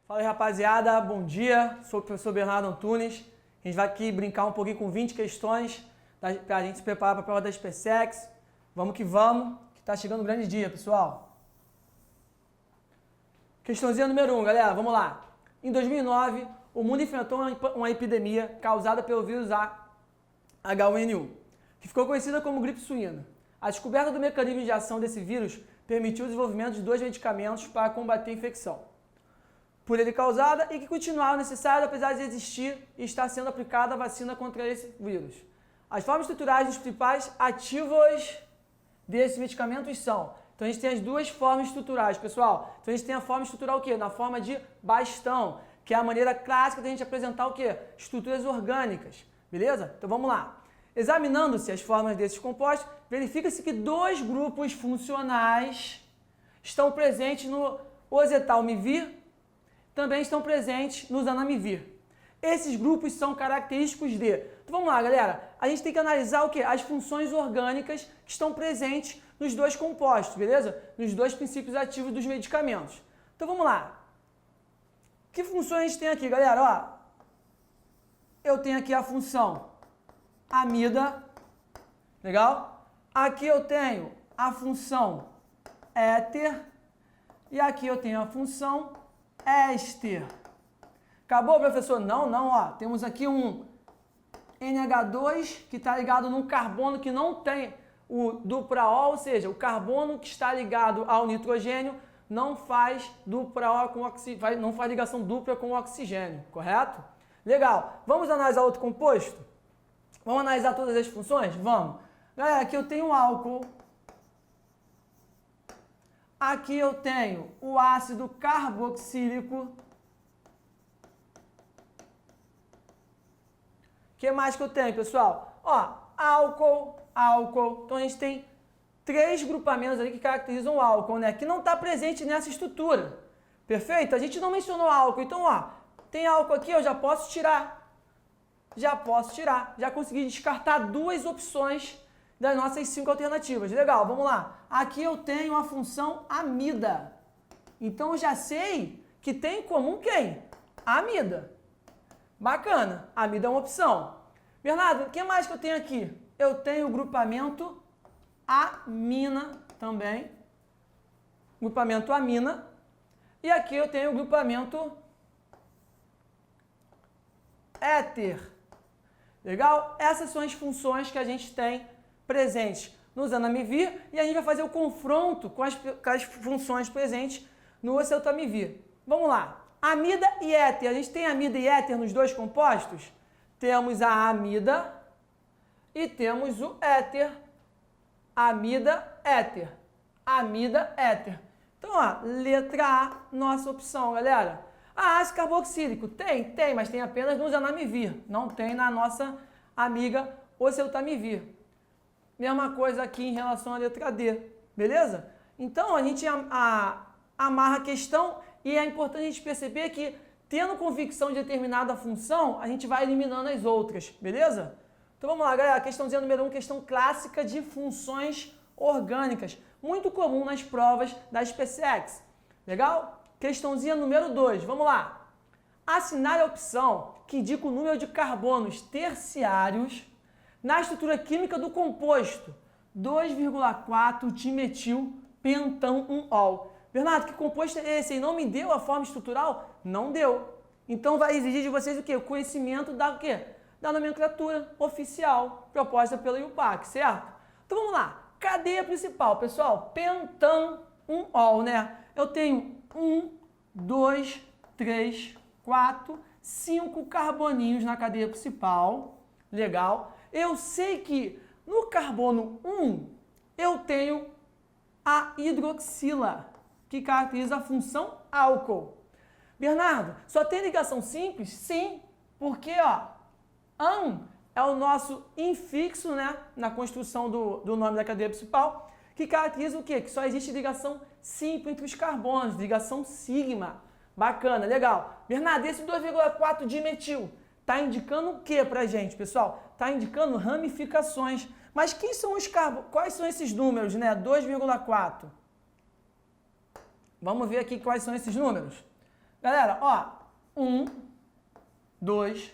Fala aí, rapaziada, bom dia, sou o professor Bernardo Antunes. A gente vai aqui brincar um pouquinho com 20 questões para a gente se preparar para a prova da SpaceX. Vamos que está chegando um grande dia, pessoal. Questãozinha número 1, galera, vamos lá. Em 2009, o mundo enfrentou uma epidemia causada pelo vírus H1N1, que ficou conhecida como gripe suína. A descoberta do mecanismo de ação desse vírus permitiu o desenvolvimento de 2 medicamentos para combater a infecção por ele causada e que continuaram necessários apesar de existir e estar sendo aplicada a vacina contra esse vírus. As formas estruturais dos principais ativos desses medicamentos são... Então a gente tem as 2 formas estruturais, pessoal. Então a gente tem a forma estrutural o quê? Na forma de bastão, que é a maneira clássica de a gente apresentar o quê? Estruturas orgânicas, beleza? Então vamos lá. Examinando-se as formas desses compostos, verifica-se que 2 grupos funcionais estão presentes no oseltamivir, também estão presentes no zanamivir. Esses grupos são característicos de... Então vamos lá, galera. A gente tem que analisar o quê? As funções orgânicas que estão presentes nos 2 compostos, beleza? Nos 2 princípios ativos dos medicamentos. Então vamos lá. Que funções a gente tem aqui, galera? Ó, eu tenho aqui a função amida, legal? Aqui eu tenho a função éter e aqui eu tenho a função éster. Acabou, professor? Não, ó. Temos aqui um NH2 que está ligado num carbono que não tem o dupla-O, ou seja, o carbono que está ligado ao nitrogênio não faz dupla-O com oxigênio, não faz ligação dupla com o oxigênio, correto? Legal. Vamos analisar outro composto? Vamos analisar todas as funções? Vamos. Galera, aqui eu tenho um álcool. Aqui eu tenho o ácido carboxílico. O que mais que eu tenho, pessoal? Ó, álcool. Então a gente tem 3 grupamentos ali que caracterizam o álcool, né? Que não está presente nessa estrutura. Perfeito? A gente não mencionou álcool. Então, ó, tem álcool aqui, eu já posso tirar. Já consegui descartar 2 opções das nossas 5 alternativas. Legal, vamos lá. Aqui eu tenho a função amida. Então eu já sei que tem em comum quem? Amida. Bacana. Amida é uma opção. Bernardo, o que mais que eu tenho aqui? Eu tenho o grupamento amina também. Grupamento amina. E aqui eu tenho o grupamento éter. Legal? Essas são as funções que a gente tem presentes no zanamivir e a gente vai fazer o confronto com as funções presentes no oseltamivir. Vamos lá. Amida e éter. A gente tem amida e éter nos 2 compostos? Temos a amida e temos o éter. Amida, éter. Amida, éter. Então, ó, letra A, nossa opção, galera. Ácido carboxílico, tem, mas tem apenas no zanamivir, não tem na nossa amiga oseltamivir. Mesma coisa aqui em relação à letra D, beleza? Então, a gente amarra a questão e é importante a gente perceber que, tendo convicção de determinada função, a gente vai eliminando as outras, beleza? Então, vamos lá, galera, questãozinha número 1, questão clássica de funções orgânicas, muito comum nas provas da SpaceX, legal? Questãozinha número 2, vamos lá. Assinale a opção que indica o número de carbonos terciários na estrutura química do composto 2,4 dimetilpentão-1-ol. Bernardo, que composto é esse? E não me deu a forma estrutural? Não deu. Então vai exigir de vocês o quê? O conhecimento da o quê? Da nomenclatura oficial proposta pela IUPAC, certo? Então vamos lá. Cadeia principal, pessoal. Pentão-1-ol, né? Eu tenho 1, 2, 3, 4, 5 carboninhos na cadeia principal. Legal. Eu sei que no carbono 1 eu tenho a hidroxila, que caracteriza a função álcool. Bernardo, só tem ligação simples? Sim, porque ó, AN é o nosso infixo, né, na construção do nome da cadeia principal, que caracteriza o quê? Que só existe ligação simples entre os carbonos, ligação sigma. Bacana, legal. Bernardo, esse 2,4 dimetil está indicando o que para a gente, pessoal? Está indicando ramificações. Mas quem são os carbonos? Quais são esses números, né? 2,4. Vamos ver aqui quais são esses números. Galera, ó, 1, 2,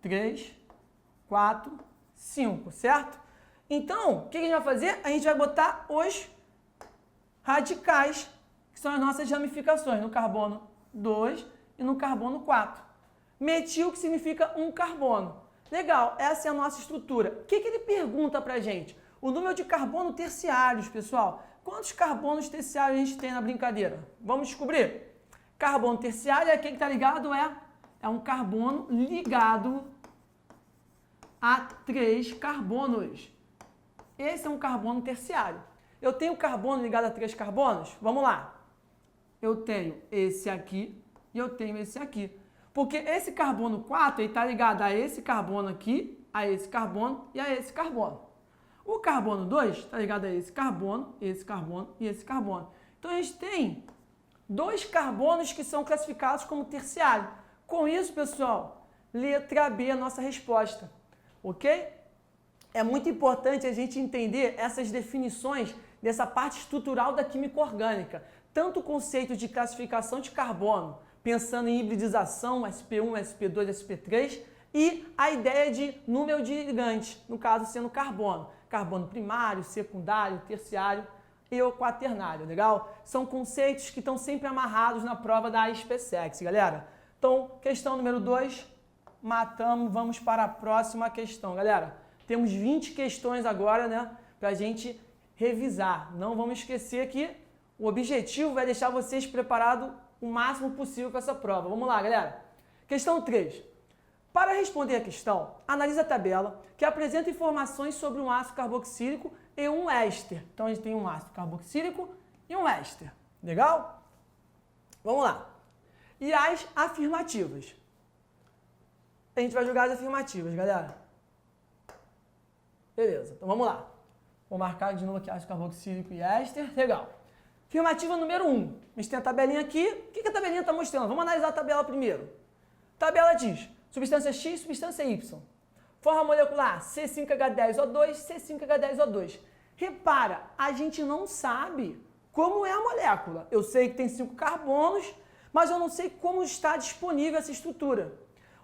3, 4, 5, certo? Então, o que a gente vai fazer? A gente vai botar os radicais, que são as nossas ramificações, no carbono 2 e no carbono 4. Metil, que significa um carbono. Legal, essa é a nossa estrutura. O que ele pergunta pra gente? O número de carbono terciários, pessoal. Quantos carbonos terciários a gente tem na brincadeira? Vamos descobrir. Carbono terciário é aquele que está ligado, é um carbono ligado a 3 carbonos. Esse é um carbono terciário. Eu tenho carbono ligado a 3 carbonos? Vamos lá. Eu tenho esse aqui e eu tenho esse aqui. Porque esse carbono 4 está ligado a esse carbono aqui, a esse carbono e a esse carbono. O carbono 2 está ligado a esse carbono e esse carbono. Então, a gente tem 2 carbonos que são classificados como terciário. Com isso, pessoal, letra B é a nossa resposta. Ok? É muito importante a gente entender essas definições dessa parte estrutural da química orgânica. Tanto o conceito de classificação de carbono, pensando em hibridização, sp1, sp2, sp3, e a ideia de número de ligantes, no caso sendo carbono. Carbono primário, secundário, terciário e o quaternário, legal? São conceitos que estão sempre amarrados na prova da SpaceX, galera. Então, questão número 2, matamos, vamos para a próxima questão, galera. Temos 20 questões agora, né, pra gente revisar. Não vamos esquecer que o objetivo é deixar vocês preparados o máximo possível com essa prova. Vamos lá, galera. Questão 3. Para responder a questão, analise a tabela que apresenta informações sobre um ácido carboxílico e um éster. Então, a gente tem um ácido carboxílico e um éster. Legal? Vamos lá. E as afirmativas. A gente vai jogar as afirmativas, galera. Beleza, então vamos lá. Vou marcar de novo aqui ácido carboxílico e éster. Legal. Afirmativa número 1. A gente tem a tabelinha aqui. O que a tabelinha está mostrando? Vamos analisar a tabela primeiro. Tabela diz substância X, substância Y. Forma molecular C5H10O2, C5H10O2. Repara, a gente não sabe como é a molécula. Eu sei que tem 5 carbonos, mas eu não sei como está disponível essa estrutura.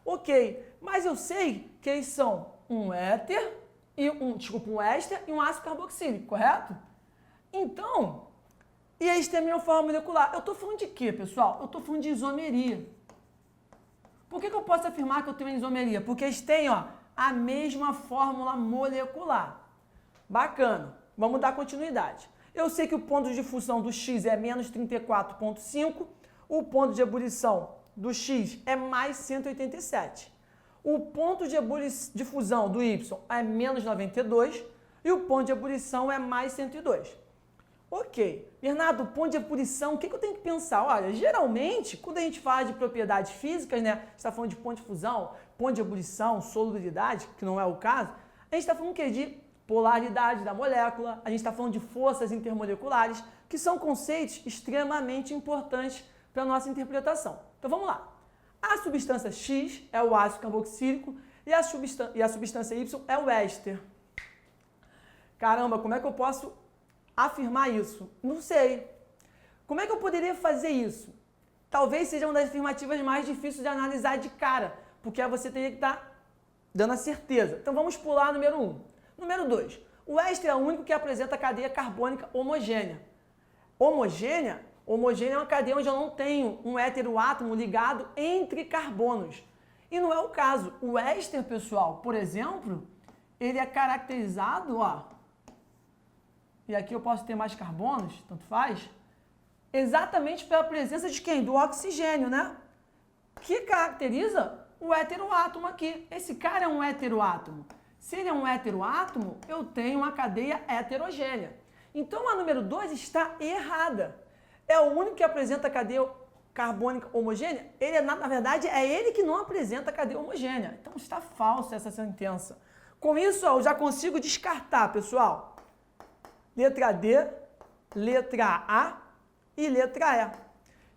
Ok, mas eu sei que eles são um éter, um éster e um ácido carboxílico, correto? Então, e eles têm a mesma forma molecular. Eu estou falando de quê, pessoal? Eu estou falando de isomeria. Por que eu posso afirmar que eu tenho isomeria? Porque eles têm a mesma fórmula molecular. Bacana. Vamos dar continuidade. Eu sei que o ponto de fusão do X é menos 34,5. O ponto de ebulição do X é mais 187. O ponto de fusão do Y é menos 92. E o ponto de ebulição é mais 102. Ok. Bernardo, ponto de ebulição, o que eu tenho que pensar? Olha, geralmente, quando a gente fala de propriedades físicas, né? A gente está falando de ponto de fusão, ponto de ebulição, solubilidade, que não é o caso. A gente está falando o quê? De polaridade da molécula, a gente está falando de forças intermoleculares, que são conceitos extremamente importantes para a nossa interpretação. Então vamos lá. A substância X é o ácido carboxílico e a substância Y é o éster. Caramba, como é que eu posso afirmar isso? Não sei. Como é que eu poderia fazer isso? Talvez seja uma das afirmativas mais difíceis de analisar de cara, porque aí você teria que estar dando a certeza. Então vamos pular número 1. Número 2. O éster é o único que apresenta a cadeia carbônica homogênea. Homogênea é uma cadeia onde eu não tenho um heteroátomo ligado entre carbonos. E não é o caso. O éster, pessoal, por exemplo, ele é caracterizado, e aqui eu posso ter mais carbonos, tanto faz, exatamente pela presença de quem? Do oxigênio, né? Que caracteriza o heteroátomo aqui. Esse cara é um heteroátomo. Se ele é um heteroátomo, eu tenho uma cadeia heterogênea. Então, a número 2 está errada. É o único que apresenta a cadeia carbônica homogênea. Ele, na verdade, é ele que não apresenta a cadeia homogênea. Então, está falsa essa sentença. Com isso, eu já consigo descartar, pessoal. Letra D, letra A e letra E.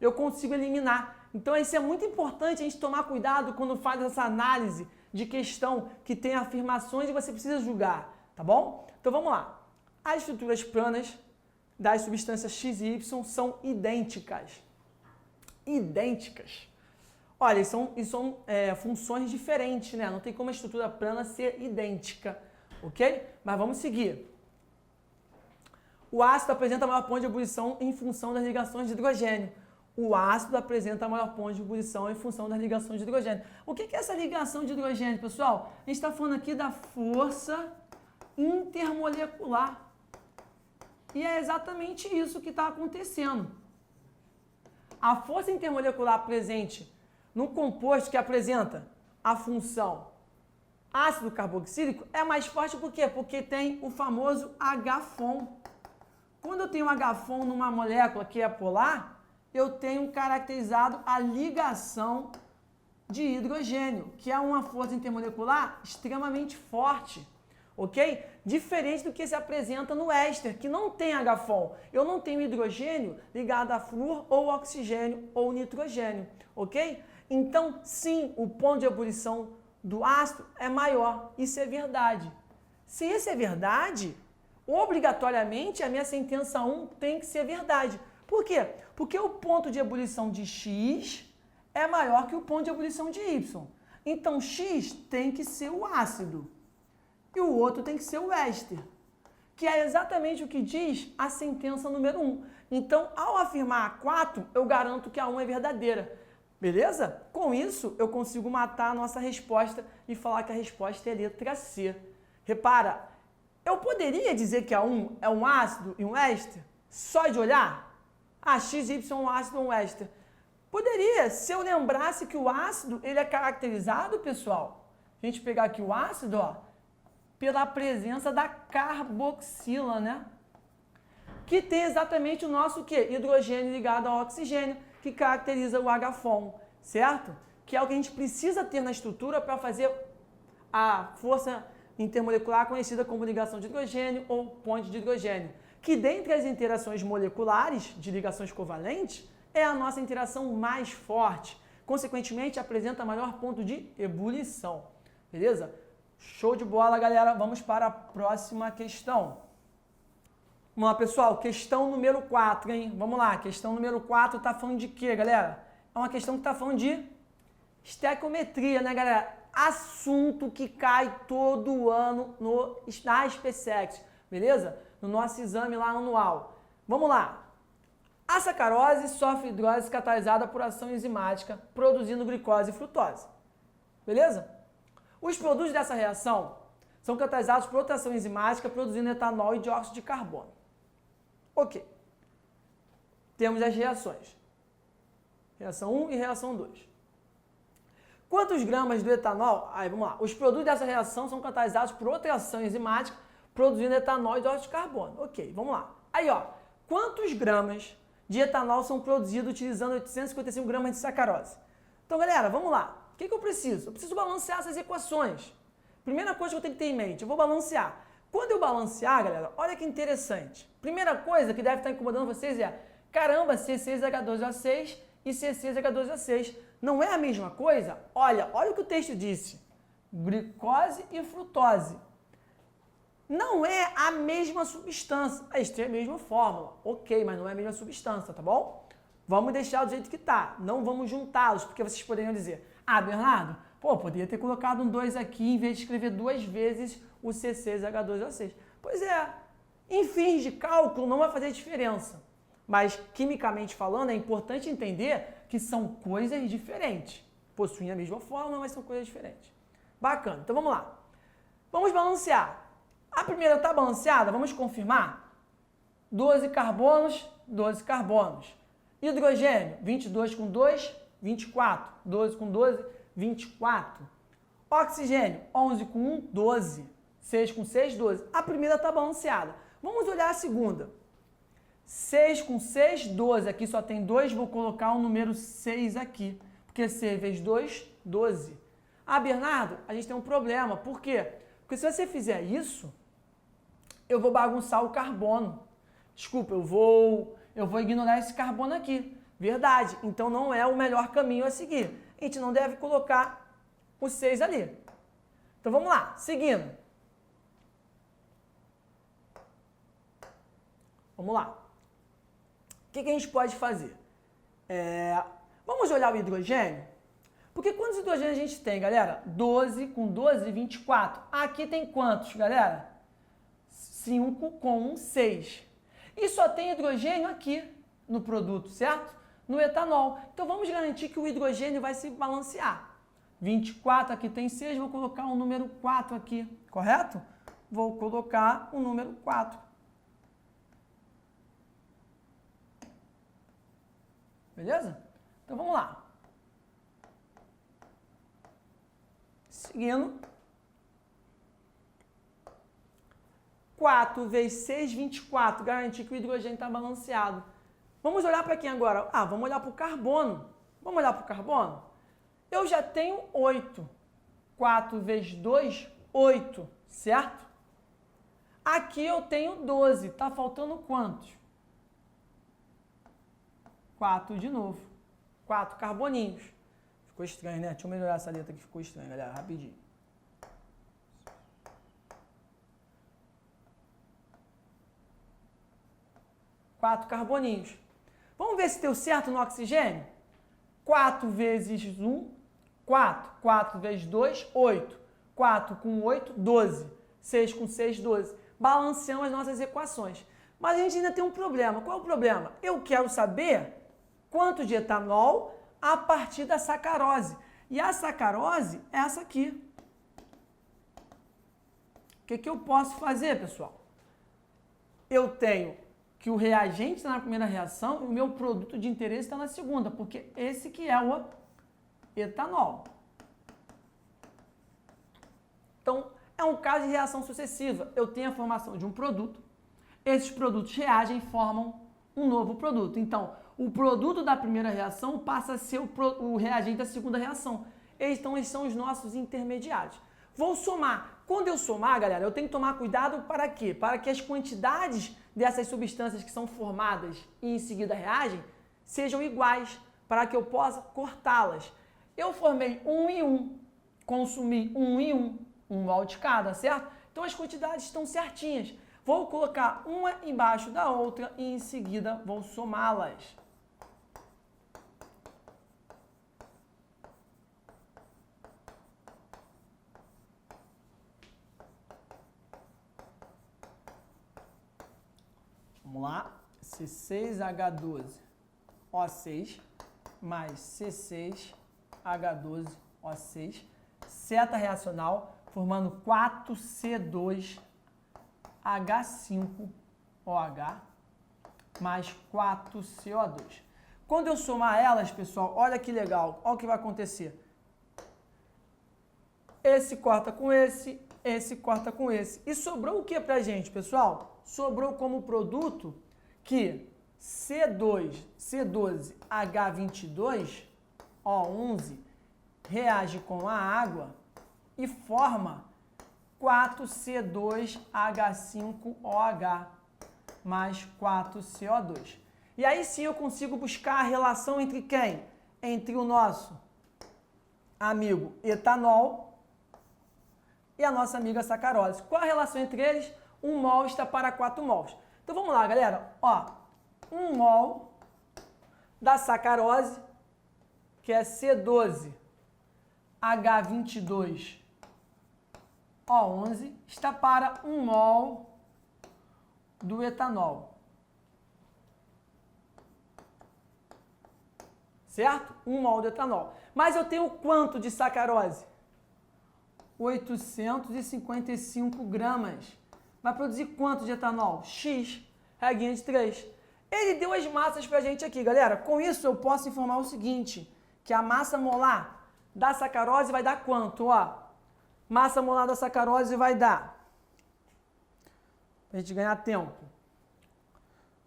Eu consigo eliminar. Então, isso é muito importante a gente tomar cuidado quando faz essa análise de questão que tem afirmações e você precisa julgar, tá bom? Então, vamos lá. As estruturas planas das substâncias X e Y são idênticas. idênticas. Olha, isso são funções diferentes, né? Não tem como a estrutura plana ser idêntica, ok? Mas vamos seguir. O ácido apresenta maior ponto de ebulição em função das ligações de hidrogênio. O ácido apresenta maior ponto de ebulição em função das ligações de hidrogênio. O que é essa ligação de hidrogênio, pessoal? A gente está falando aqui da força intermolecular. E é exatamente isso que está acontecendo. A força intermolecular presente no composto que apresenta a função ácido carboxílico é mais forte por quê? Porque tem o famoso H-FON. Quando eu tenho H-FON numa molécula que é polar, eu tenho caracterizado a ligação de hidrogênio, que é uma força intermolecular extremamente forte, ok? Diferente do que se apresenta no éster, que não tem H-FON. Eu não tenho hidrogênio ligado a flúor ou oxigênio ou nitrogênio, ok? Então, sim, o ponto de ebulição do ácido é maior. Isso é verdade. Se isso é verdade, obrigatoriamente a minha sentença 1 tem que ser verdade. Por quê? Porque o ponto de ebulição de X é maior que o ponto de ebulição de Y. Então, X tem que ser o ácido e o outro tem que ser o éster, que é exatamente o que diz a sentença número 1. Então, ao afirmar a 4, eu garanto que a 1 é verdadeira. Beleza? Com isso, eu consigo matar a nossa resposta e falar que a resposta é a letra C. Repara, eu poderia dizer que a 1 é um ácido e um éster só de olhar? Ah, X, Y é um ácido ou um éster. Poderia, se eu lembrasse que o ácido ele é caracterizado, pessoal. A gente pegar aqui o ácido, ó, pela presença da carboxila, né? Que tem exatamente o nosso quê? Hidrogênio ligado ao oxigênio, que caracteriza o H-FON, certo? Que é o que a gente precisa ter na estrutura para fazer a força intermolecular conhecida como ligação de hidrogênio ou ponte de hidrogênio, que dentre as interações moleculares de ligações covalentes é a nossa interação mais forte, consequentemente apresenta maior ponto de ebulição, beleza? Show de bola, galera, vamos para a próxima questão. Vamos lá, pessoal, questão número 4, hein? Vamos lá, questão número 4 tá falando de quê, galera? É uma questão que tá falando de estequiometria, né, galera? Assunto que cai todo ano na SpaceX, beleza? No nosso exame lá anual. Vamos lá. A sacarose sofre hidrólise catalisada por ação enzimática, produzindo glicose e frutose. Beleza? Os produtos dessa reação são catalisados por outra ação enzimática, produzindo etanol e dióxido de carbono. Ok. Temos as reações. Reação 1 e reação 2. Quantos gramas do etanol... Aí, vamos lá. Os produtos dessa reação são catalisados por outra ação enzimática, produzindo etanol e dióxido de carbono. Ok, vamos lá. Aí, ó. Quantos gramas de etanol são produzidos utilizando 855 gramas de sacarose? Então, galera, vamos lá. O que eu preciso? Eu preciso balancear essas equações. Primeira coisa que eu tenho que ter em mente, eu vou balancear. Quando eu balancear, galera, olha que interessante. Primeira coisa que deve estar incomodando vocês é, caramba, C6H12O6 e C6H12O6. Não é a mesma coisa? Olha o que o texto disse. Glicose e frutose. Não é a mesma substância. Eles têm a mesma fórmula. Ok, mas não é a mesma substância, tá bom? Vamos deixar do jeito que tá. Não vamos juntá-los, porque vocês poderiam dizer, ah, Bernardo, pô, poderia ter colocado um 2 aqui em vez de escrever 2 vezes o C6H12O6. Pois é, em fins de cálculo não vai fazer diferença. Mas, quimicamente falando, é importante entender que são coisas diferentes. Possuem a mesma fórmula, mas são coisas diferentes. Bacana, então vamos lá. Vamos balancear. A primeira está balanceada, vamos confirmar? 12 carbonos, 12 carbonos. Hidrogênio, 22 com 2, 24. 12 com 12, 24. Oxigênio, 11 com 1, 12. 6 com 6, 12. A primeira está balanceada. Vamos olhar a segunda. 6 com 6, 12. Aqui só tem 2, vou colocar o número 6 aqui. Porque 6 vezes 2, 12. Ah, Bernardo, a gente tem um problema. Por quê? Porque se você fizer isso, eu vou bagunçar o carbono. Desculpa, eu vou ignorar esse carbono aqui. Verdade. Então não é o melhor caminho a seguir. A gente não deve colocar o 6 ali. Então vamos lá, seguindo. Vamos lá. O que a gente pode fazer? Vamos olhar o hidrogênio? Porque quantos hidrogênios a gente tem, galera? 12 com 12, 24. Aqui tem quantos, galera? 5 com 1, 6. E só tem hidrogênio aqui no produto, certo? No etanol. Então vamos garantir que o hidrogênio vai se balancear. 24, aqui tem 6, vou colocar o número 4 aqui, correto? Vou colocar o número 4. Beleza? Então vamos lá. Seguindo. 4 vezes 6, 24. Garantir que o hidrogênio está balanceado. Vamos olhar para quem agora? Vamos olhar para o carbono. Vamos olhar para o carbono? Eu já tenho 8. 4 vezes 2, 8. Certo? Aqui eu tenho 12. Está faltando quantos? 4 de novo. 4 carboninhos. Ficou estranho, né? Deixa eu melhorar essa letra que ficou estranha, galera. Rapidinho. Quatro carboninhos. Vamos ver se deu certo no oxigênio? 4 vezes 1, 4. 4 vezes 2, 8. 4 com 8, 12. 6 com 6, 12. Balanceamos as nossas equações. Mas a gente ainda tem um problema. Qual é o problema? Eu quero saber quanto de etanol a partir da sacarose. E a sacarose é essa aqui. O que eu posso fazer, pessoal? Eu tenho que o reagente está na primeira reação e o meu produto de interesse está na segunda, porque esse que é o etanol. Então, é um caso de reação sucessiva. Eu tenho a formação de um produto, esses produtos reagem e formam um novo produto. Então, o produto da primeira reação passa a ser o reagente da segunda reação. Então, eles são os nossos intermediários. Vou somar. Quando eu somar, galera, eu tenho que tomar cuidado para quê? Para que as quantidades dessas substâncias que são formadas e em seguida reagem sejam iguais, para que eu possa cortá-las. Eu formei 1 e 1, consumi 1 e 1, um mol de cada, certo? Então as quantidades estão certinhas. Vou colocar uma embaixo da outra e em seguida vou somá-las. Vamos lá, C6H12O6 mais C6H12O6, seta reacional, formando 4C2H5OH mais 4CO2. Quando eu somar elas, pessoal, olha que legal, olha o que vai acontecer. Esse corta com esse corta com esse. E sobrou o que pra gente, pessoal? Sobrou como produto que C12H22O11 reage com a água e forma 4C2H5OH mais 4CO2. E aí sim eu consigo buscar a relação entre quem? Entre o nosso amigo etanol e a nossa amiga sacarose. Qual a relação entre eles? 1 mol está para 4 mols. Então vamos lá, galera. 1 mol da sacarose, que é C12H22O11, está para 1 mol do etanol. Certo? 1 mol do etanol. Mas eu tenho quanto de sacarose? 855 gramas. Vai produzir quanto de etanol? X, reguinha de 3. Ele deu as massas pra gente aqui, galera. Com isso eu posso informar o seguinte, que a massa molar da sacarose vai dar quanto? Massa molar da sacarose vai dar, pra gente ganhar tempo,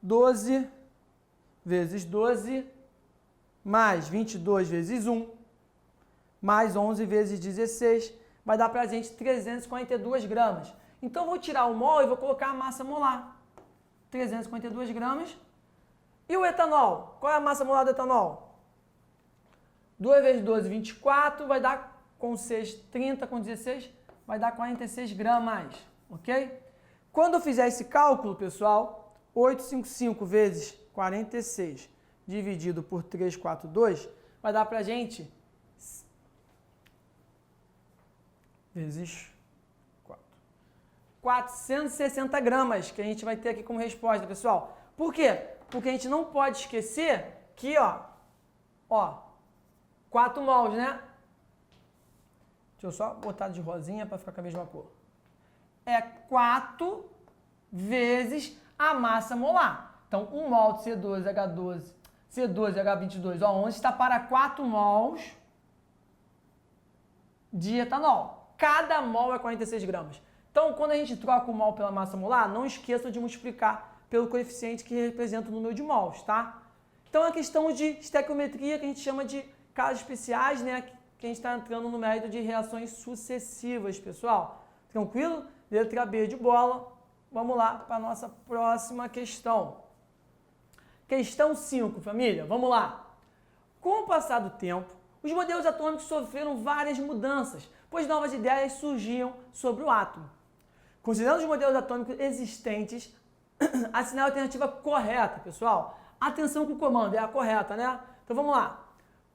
12 vezes 12 mais 22 vezes 1 mais 11 vezes 16 vai dar pra gente 342 gramas. Então, vou tirar o mol e vou colocar a massa molar. 352 gramas. E o etanol? Qual é a massa molar do etanol? 2 vezes 12, 24, vai dar com 6, 30 com 16, vai dar 46 gramas, ok? Quando eu fizer esse cálculo, pessoal, 855 vezes 46 dividido por 342 vai dar pra gente vezes 4. 460 gramas que a gente vai ter aqui como resposta, pessoal. Por quê? Porque a gente não pode esquecer que, ó, 4 mols, né? Deixa eu só botar de rosinha para ficar com a mesma cor. É 4 vezes a massa molar. Então, 1 mol de C2H12, C2H22, ó, 11 está para 4 mols de etanol. Cada mol é 46 gramas. Então, quando a gente troca o mol pela massa molar, não esqueça de multiplicar pelo coeficiente que representa o número de mols, tá? Então, é questão de estequiometria, que a gente chama de casos especiais, né? Que a gente está entrando no mérito de reações sucessivas, pessoal. Tranquilo? Letra B de bola. Vamos lá para a nossa próxima questão. Questão 5, família. Vamos lá. Com o passar do tempo, os modelos atômicos sofreram várias mudanças, pois novas ideias surgiam sobre o átomo. Considerando os modelos atômicos existentes, assinale a alternativa correta, pessoal. Atenção com o comando, é a correta, né? Então vamos lá.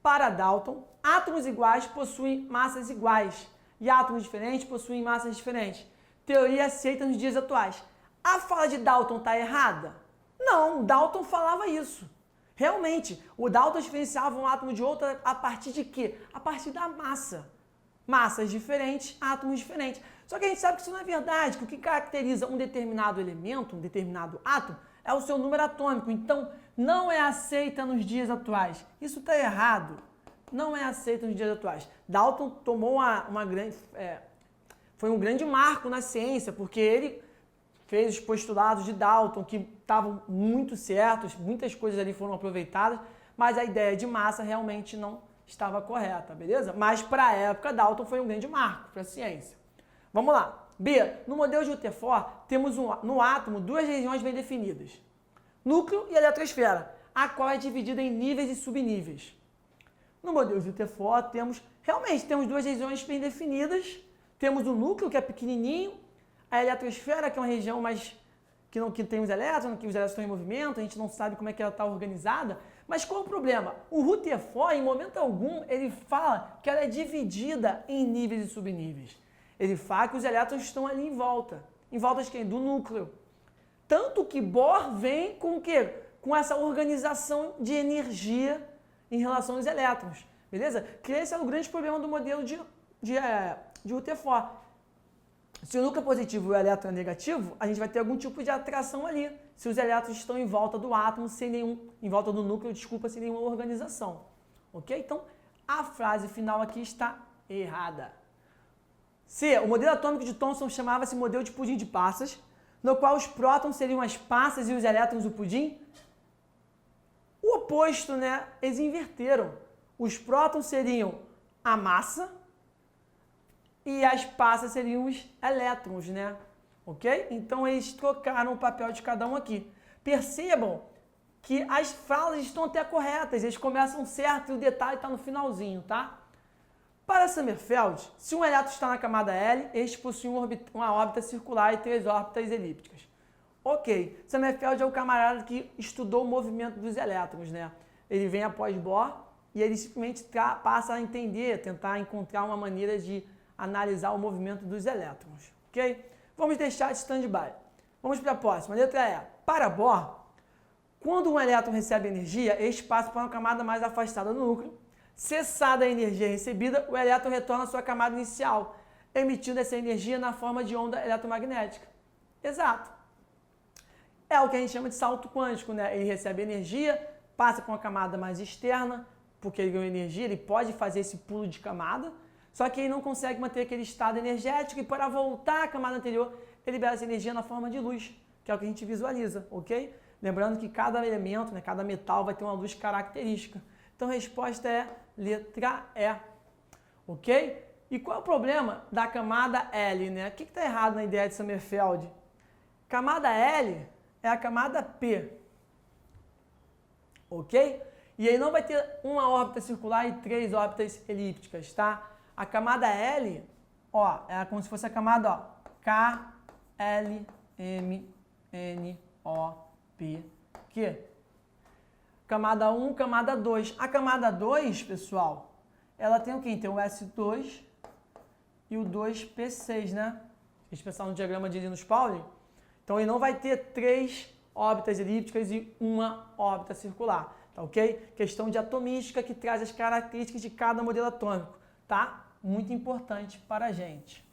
Para Dalton, átomos iguais possuem massas iguais e átomos diferentes possuem massas diferentes. Teoria aceita nos dias atuais. A fala de Dalton está errada? Não, Dalton falava isso. Realmente, o Dalton diferenciava um átomo de outro a partir de quê? A partir da massa. Massas diferentes, átomos diferentes. Só que a gente sabe que isso não é verdade, que o que caracteriza um determinado elemento, um determinado átomo, é o seu número atômico. Então, não é aceita nos dias atuais. Isso está errado. Não é aceita nos dias atuais. Dalton tomou foi um grande marco na ciência, porque ele fez os postulados de Dalton que estavam muito certos, muitas coisas ali foram aproveitadas, mas a ideia de massa realmente não estava correta, beleza? Mas para a época, Dalton foi um grande marco para a ciência. Vamos lá. B. No modelo de Rutherford, temos no átomo duas regiões bem definidas. Núcleo e eletrosfera, a qual é dividida em níveis e subníveis. No modelo de Rutherford, realmente temos duas regiões bem definidas. Temos o núcleo, que é pequenininho, a eletrosfera, que é uma região mais que tem os elétrons, que os elétrons estão em movimento, a gente não sabe como é que ela está organizada. Mas qual é o problema? O Rutherford, em momento algum, ele fala que ela é dividida em níveis e subníveis. Ele fala que os elétrons estão ali em volta. Em volta de quem? Do núcleo. Tanto que Bohr vem com o quê? Com essa organização de energia em relação aos elétrons. Beleza? Que esse é o grande problema do modelo de Rutherford. Se o núcleo é positivo e o elétron é negativo, a gente vai ter algum tipo de atração ali. Se os elétrons estão em volta do átomo, em volta do núcleo, sem nenhuma organização. Ok? Então, a frase final aqui está errada. C. O modelo atômico de Thomson chamava-se modelo de pudim de passas, no qual os prótons seriam as passas e os elétrons o pudim. O oposto, né? Eles inverteram. Os prótons seriam a massa e as passas seriam os elétrons, né? Ok? Então eles trocaram o papel de cada um aqui. Percebam que as falas estão até corretas, eles começam certo e o detalhe está no finalzinho, tá? Para Sommerfeld, se um elétron está na camada L, este possui uma órbita circular e 3 órbitas elípticas. Ok, Sommerfeld é o camarada que estudou o movimento dos elétrons, né? Ele vem após Bohr e ele simplesmente passa a entender, tentar encontrar uma maneira de analisar o movimento dos elétrons, ok? Vamos deixar de stand-by. Vamos para a próxima. Letra E. Para Bohr, quando um elétron recebe energia, este passa para uma camada mais afastada do núcleo. Cessada a energia recebida, o elétron retorna à sua camada inicial, emitindo essa energia na forma de onda eletromagnética. Exato. É o que a gente chama de salto quântico, né? Ele recebe energia, passa para uma camada mais externa, porque ele ganhou energia, ele pode fazer esse pulo de camada, só que ele não consegue manter aquele estado energético e para voltar à camada anterior, ele libera essa energia na forma de luz, que é o que a gente visualiza, ok? Lembrando que cada elemento, né, cada metal vai ter uma luz característica. Então a resposta é letra E, ok? E qual é o problema da camada L, né? O que está errado na ideia de Sommerfeld? Camada L é a camada P, ok? E aí não vai ter uma órbita circular e 3 órbitas elípticas, tá? A camada L, ó, é como se fosse a camada, ó, K, L, M, N, O, P, Q. Camada 1, camada 2. A camada 2, pessoal, ela tem o quê? Tem o S2 e o 2P6, né? Se a gente pensar no diagrama de Linus Pauling, então ele não vai ter 3 órbitas elípticas e uma órbita circular, tá ok? Questão de atomística que traz as características de cada modelo atômico, tá? Muito importante para a gente.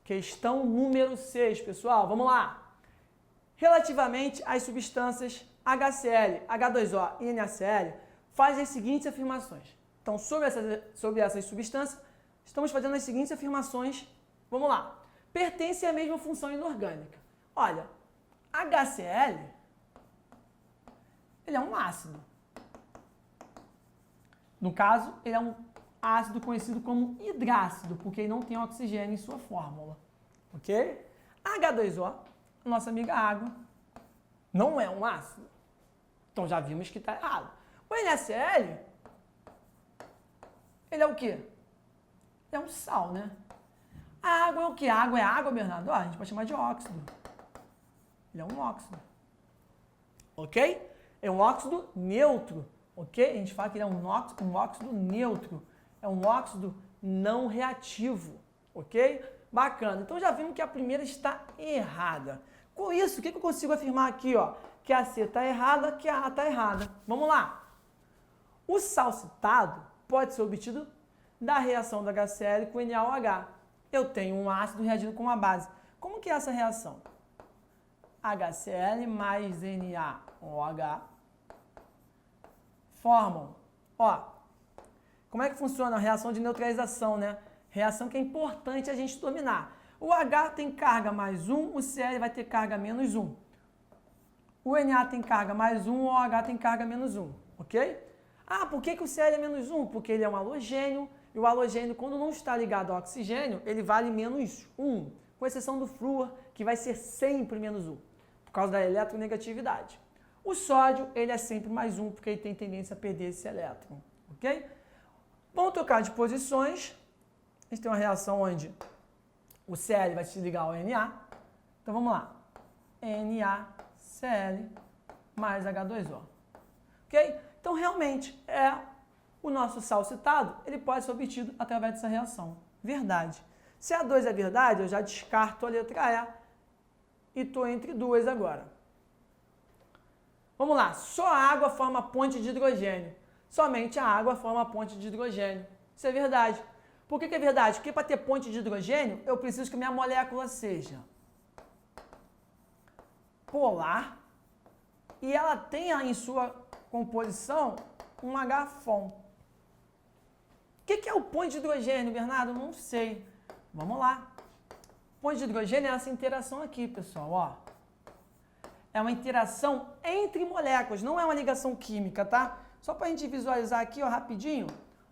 Questão número 6, pessoal, vamos lá. Relativamente às substâncias HCl, H2O e NaCl, faz as seguintes afirmações. Então, sobre essas substâncias, estamos fazendo as seguintes afirmações. Vamos lá. Pertence à mesma função inorgânica. Olha, HCl, ele é um ácido. No caso, ele é um ácido conhecido como hidrácido, porque ele não tem oxigênio em sua fórmula. Ok? H2O, nossa amiga água, não é um ácido. Então já vimos que está errado. O NaCl, ele é o quê? Ele é um sal, né? A água é o quê? A água é água, Bernardo? A gente pode chamar de óxido. Ele é um óxido. Ok? É um óxido neutro. Ok? A gente fala que ele é um óxido neutro. É um óxido não reativo. Ok? Bacana. Então já vimos que a primeira está errada. Com isso, o que eu consigo afirmar aqui? Ó? Que a C está errada, que a A está errada. Vamos lá. O sal citado pode ser obtido da reação do HCl com NaOH. Eu tenho um ácido reagindo com uma base. Como que é essa reação? HCl mais NaOH formam, ó, como é que funciona a reação de neutralização, né? Reação que é importante a gente dominar. O H tem carga mais 1, o Cl vai ter carga menos 1. O Na tem carga mais 1, o OH tem carga menos 1, ok? Ah, por que o Cl é menos 1? Porque ele é um halogênio, e o halogênio, quando não está ligado ao oxigênio, ele vale menos 1, com exceção do flúor, que vai ser sempre menos 1, por causa da eletronegatividade. O sódio, ele é sempre mais 1, porque ele tem tendência a perder esse elétron, ok? Vamos trocar de posições. A gente tem uma reação onde o Cl vai se ligar ao Na. Então vamos lá. NaCl mais H2O. Ok? Então realmente o nosso sal citado, ele pode ser obtido através dessa reação. Verdade. Se a 2 é verdade, eu já descarto a letra E e estou entre duas agora. Vamos lá. Só a água forma ponte de hidrogênio. Somente a água forma ponte de hidrogênio. Isso é verdade. Por que é verdade? Porque para ter ponte de hidrogênio, eu preciso que minha molécula seja polar e ela tenha em sua composição um H-FON. O que é o ponte de hidrogênio, Bernardo? Não sei. Vamos lá. Ponte de hidrogênio é essa interação aqui, pessoal. Ó. É uma interação entre moléculas, não é uma ligação química, tá? Só para a gente visualizar aqui, ó, rapidinho.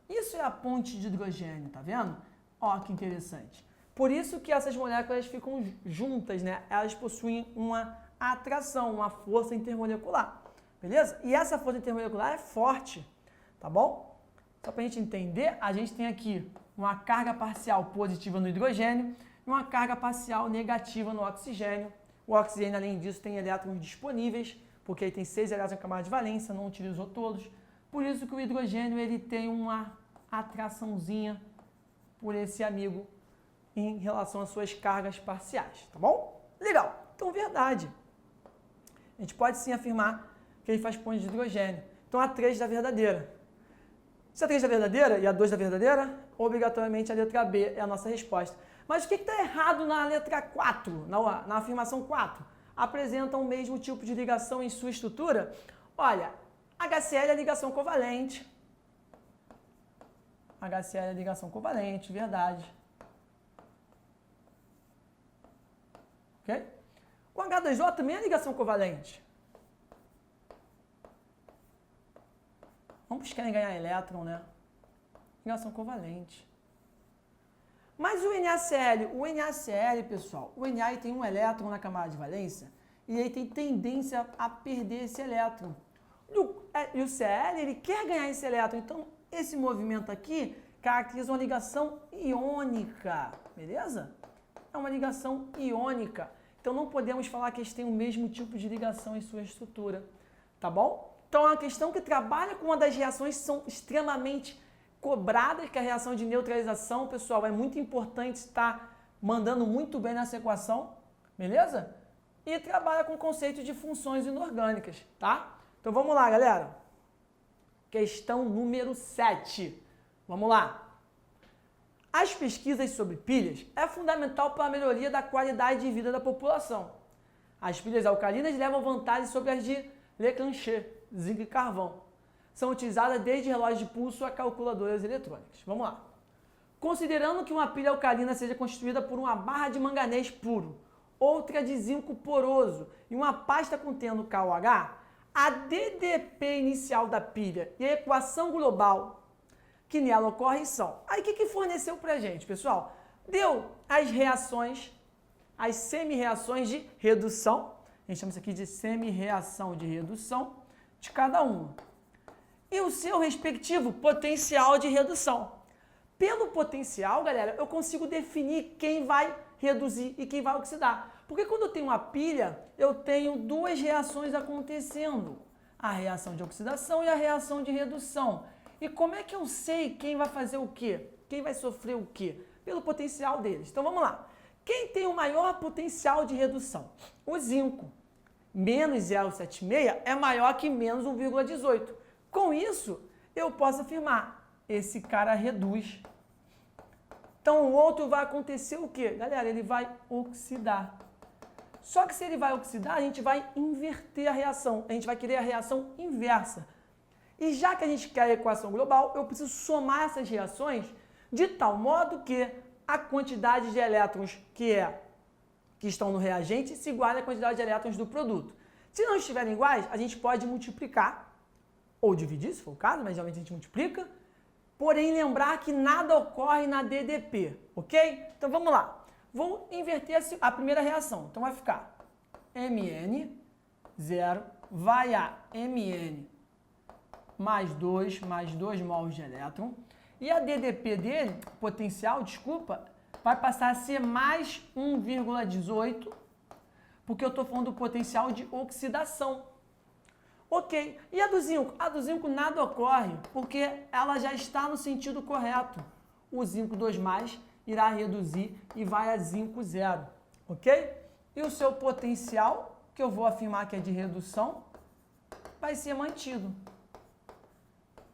Isso é a ponte de hidrogênio, tá vendo? Ó, que interessante. Por isso que essas moléculas ficam juntas, né? Elas possuem uma atração, uma força intermolecular, beleza? E essa força intermolecular é forte, tá bom? Só para a gente entender, a gente tem aqui uma carga parcial positiva no hidrogênio e uma carga parcial negativa no oxigênio. O oxigênio, além disso, tem elétrons disponíveis, porque ele tem 6 elétrons na camada de valência, não utilizou todos. Por isso que o hidrogênio ele tem uma atraçãozinha por esse amigo em relação às suas cargas parciais, tá bom? Legal. Então, verdade. A gente pode sim afirmar que ele faz ponte de hidrogênio. Então, a 3 da verdadeira. Se a 3 da verdadeira e a 2 da verdadeira, obrigatoriamente a letra B é a nossa resposta. Mas o que está errado na letra 4, na afirmação 4? Apresentam o mesmo tipo de ligação em sua estrutura? Olha, HCl é ligação covalente. HCl é ligação covalente, verdade. Ok? O H2O também é ligação covalente. Ambos querem ganhar elétron, né? Ligação covalente. Mas o NaCl, pessoal, o Na tem um elétron na camada de valência e ele tem tendência a perder esse elétron. E o Cl, ele quer ganhar esse elétron, então esse movimento aqui caracteriza uma ligação iônica, beleza? É uma ligação iônica. Então não podemos falar que eles têm o mesmo tipo de ligação em sua estrutura. tá bom? Então é uma questão que trabalha com uma das reações que são extremamente cobradas, que é a reação de neutralização, pessoal, é muito importante estar mandando muito bem nessa equação, beleza? E trabalha com o conceito de funções inorgânicas, tá? Então vamos lá, galera. Questão número 7. Vamos lá. As pesquisas sobre pilhas é fundamental para a melhoria da qualidade de vida da população. As pilhas alcalinas levam vantagem sobre as de Leclanché, zinco e carvão. São utilizadas desde relógios de pulso a calculadoras eletrônicas. Vamos lá. Considerando que uma pilha alcalina seja constituída por uma barra de manganês puro, outra de zinco poroso e uma pasta contendo KOH, a DDP inicial da pilha e a equação global que nela ocorrem são. Aí o que forneceu pra gente, pessoal? Deu as reações, as semi-reações de redução, a gente chama isso aqui de semi-reação de redução de cada uma. E o seu respectivo potencial de redução. Pelo potencial, galera, eu consigo definir quem vai reduzir e quem vai oxidar. Porque quando eu tenho uma pilha, eu tenho duas reações acontecendo. A reação de oxidação e a reação de redução. E como é que eu sei quem vai fazer o quê? Quem vai sofrer o quê? Pelo potencial deles. Então vamos lá. Quem tem o maior potencial de redução? O zinco. Menos 0,76 é maior que menos 1,18. Com isso, eu posso afirmar, esse cara reduz. Então o outro vai acontecer o quê? Galera, ele vai oxidar. Só que se ele vai oxidar, a gente vai inverter a reação. A gente vai querer a reação inversa. E já que a gente quer a equação global, eu preciso somar essas reações de tal modo que a quantidade de elétrons que estão no reagente se iguale à quantidade de elétrons do produto. Se não estiverem iguais, a gente pode multiplicar, ou dividir, se for o caso, mas geralmente a gente multiplica. Porém, lembrar que nada ocorre na DDP, ok? Então vamos lá. Vou inverter a primeira reação. Então vai ficar Mn, 0, vai a Mn mais 2 mols de elétron. E a DDP dele, potencial, desculpa, vai passar a ser mais 1,18, porque eu estou falando do potencial de oxidação. Ok. E a do zinco? A do zinco nada ocorre, porque ela já está no sentido correto. O zinco 2+, irá reduzir e vai a zinco 0. Ok? E o seu potencial, que eu vou afirmar que é de redução, vai ser mantido.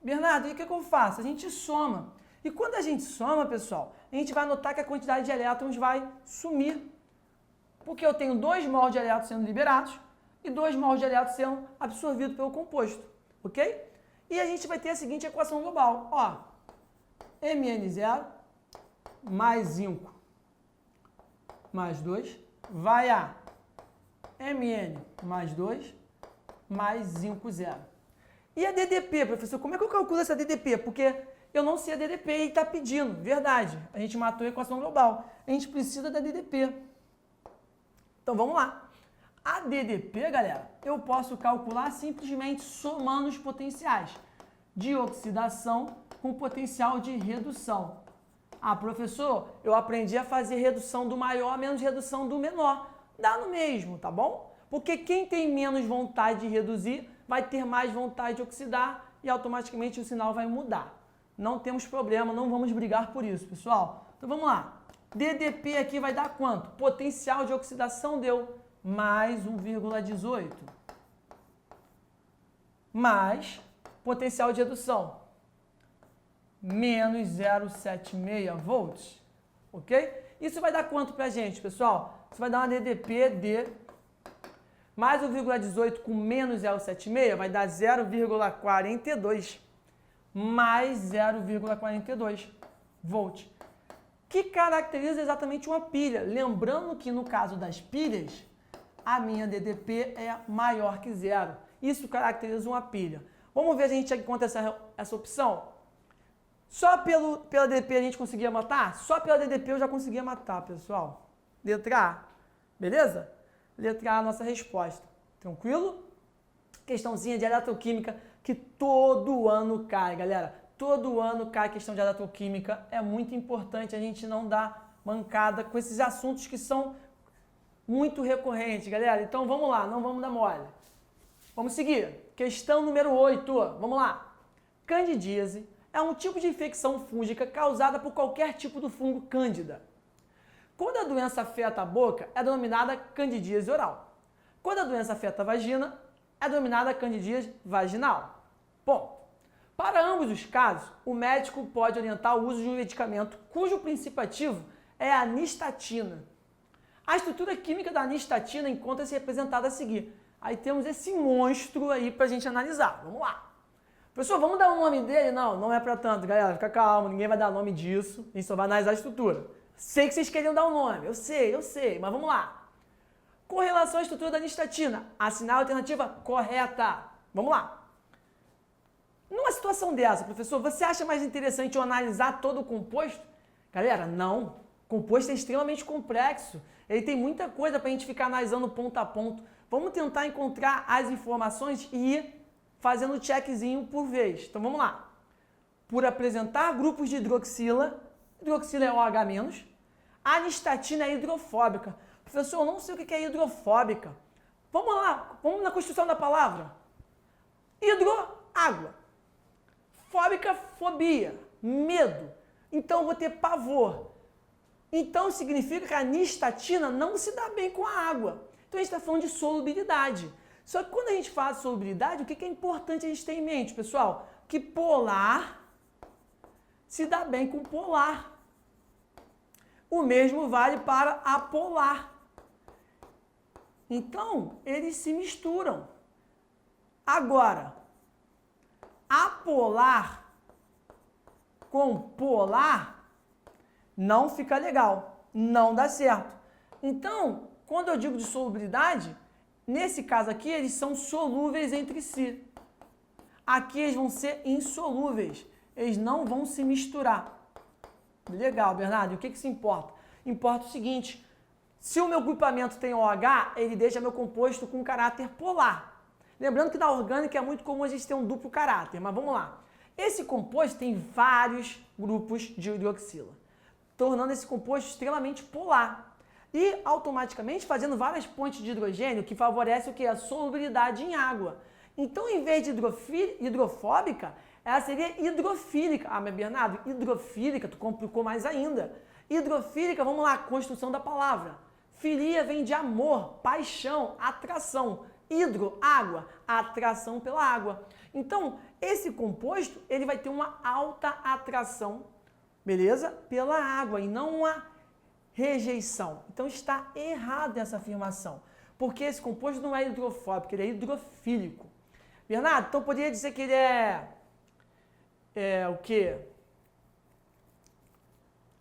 Bernardo, e o que eu faço? A gente soma. E quando a gente soma, pessoal, a gente vai notar que a quantidade de elétrons vai sumir. Porque eu tenho 2 mols de elétrons sendo liberados e 2 mols de elétrons sendo absorvidos pelo composto. Ok? E a gente vai ter a seguinte equação global. Ó, Mn0 mais zinco mais 2 vai a Mn mais 2 mais zinco 0. E a DDP, professor, como é que eu calculo essa DDP? Porque eu não sei a DDP e está pedindo. Verdade, a gente matou a equação global. A gente precisa da DDP. Então vamos lá. A DDP, galera, eu posso calcular simplesmente somando os potenciais de oxidação com potencial de redução. Ah, professor, eu aprendi a fazer redução do maior menos redução do menor. Dá no mesmo, tá bom? Porque quem tem menos vontade de reduzir vai ter mais vontade de oxidar e automaticamente o sinal vai mudar. Não temos problema, não vamos brigar por isso, pessoal. Então vamos lá. DDP aqui vai dar quanto? Potencial de oxidação deu mais 1,18. Mais potencial de redução, menos 0,76 volts. Ok? Isso vai dar quanto pra gente, pessoal? Isso vai dar uma DDP de mais 1,18 com menos 0,76 vai dar 0,42 mais 0,42 volts, que caracteriza exatamente uma pilha. Lembrando que no caso das pilhas, a minha DDP é maior que 0. Isso caracteriza uma pilha. Vamos ver se a gente encontra essa opção. Só pela DDP a gente conseguia matar? Só pela DDP eu já conseguia matar, pessoal. Letra A. Beleza? Letra A é a nossa resposta. Tranquilo? Questãozinha de eletroquímica que todo ano cai, galera. Todo ano cai questão de eletroquímica. É muito importante a gente não dar mancada com esses assuntos que são muito recorrentes, galera. Então vamos lá, não vamos dar mole. Vamos seguir. Questão número 8. Vamos lá. Candidíase é um tipo de infecção fúngica causada por qualquer tipo do fungo cândida. Quando a doença afeta a boca, é denominada candidíase oral. Quando a doença afeta a vagina, é denominada candidíase vaginal. Bom, para ambos os casos, o médico pode orientar o uso de um medicamento cujo princípio ativo é a nistatina. A estrutura química da nistatina encontra-se representada a seguir. Aí temos esse monstro aí para a gente analisar. Vamos lá. Professor, vamos dar o nome dele? Não, não é para tanto, galera. Fica calmo, ninguém vai dar nome disso. A gente só vai analisar a estrutura. Sei que vocês queriam dar o nome, eu sei, mas vamos lá. Com relação à estrutura da nistatina, assinar a alternativa correta. Vamos lá. Numa situação dessa, professor, você acha mais interessante eu analisar todo o composto? Galera, não. O composto é extremamente complexo. Ele tem muita coisa para a gente ficar analisando ponto a ponto. Vamos tentar encontrar as informações e ir fazendo checkzinho por vez. Então vamos lá. Por apresentar grupos de hidroxila é OH-, a nistatina é hidrofóbica. Professor, eu não sei o que é hidrofóbica. Vamos lá, vamos na construção da palavra. Água. Fóbica, fobia, medo. Então eu vou ter pavor. Então significa que a nistatina não se dá bem com a água. Então a gente está falando de solubilidade. Só que quando a gente fala de solubilidade, o que é importante a gente ter em mente, pessoal? Que polar se dá bem com polar. O mesmo vale para apolar. Então, eles se misturam. Agora, apolar com polar não fica legal, não dá certo. Então, quando eu digo de solubilidade, nesse caso aqui, eles são solúveis entre si. Aqui eles vão ser insolúveis, eles não vão se misturar. Legal, Bernardo, e o que se importa? Importa o seguinte, se o meu grupamento tem OH, ele deixa meu composto com caráter polar. Lembrando que na orgânica é muito comum a gente ter um duplo caráter, mas vamos lá. Esse composto tem vários grupos de hidroxila, tornando esse composto extremamente polar. E automaticamente fazendo várias pontes de hidrogênio que favorece o que? A solubilidade em água. Então, em vez de hidrofóbica, ela seria hidrofílica. Ah, mas Bernardo, hidrofílica, tu complicou mais ainda. Hidrofílica, vamos lá, construção da palavra. Filia vem de amor, paixão, atração. Hidro, água, atração pela água. Então, esse composto, ele vai ter uma alta atração, beleza? Pela água e não uma rejeição. Então, está errada essa afirmação. Porque esse composto não é hidrofóbico, ele é hidrofílico. Bernardo, então poderia dizer que ele é o quê?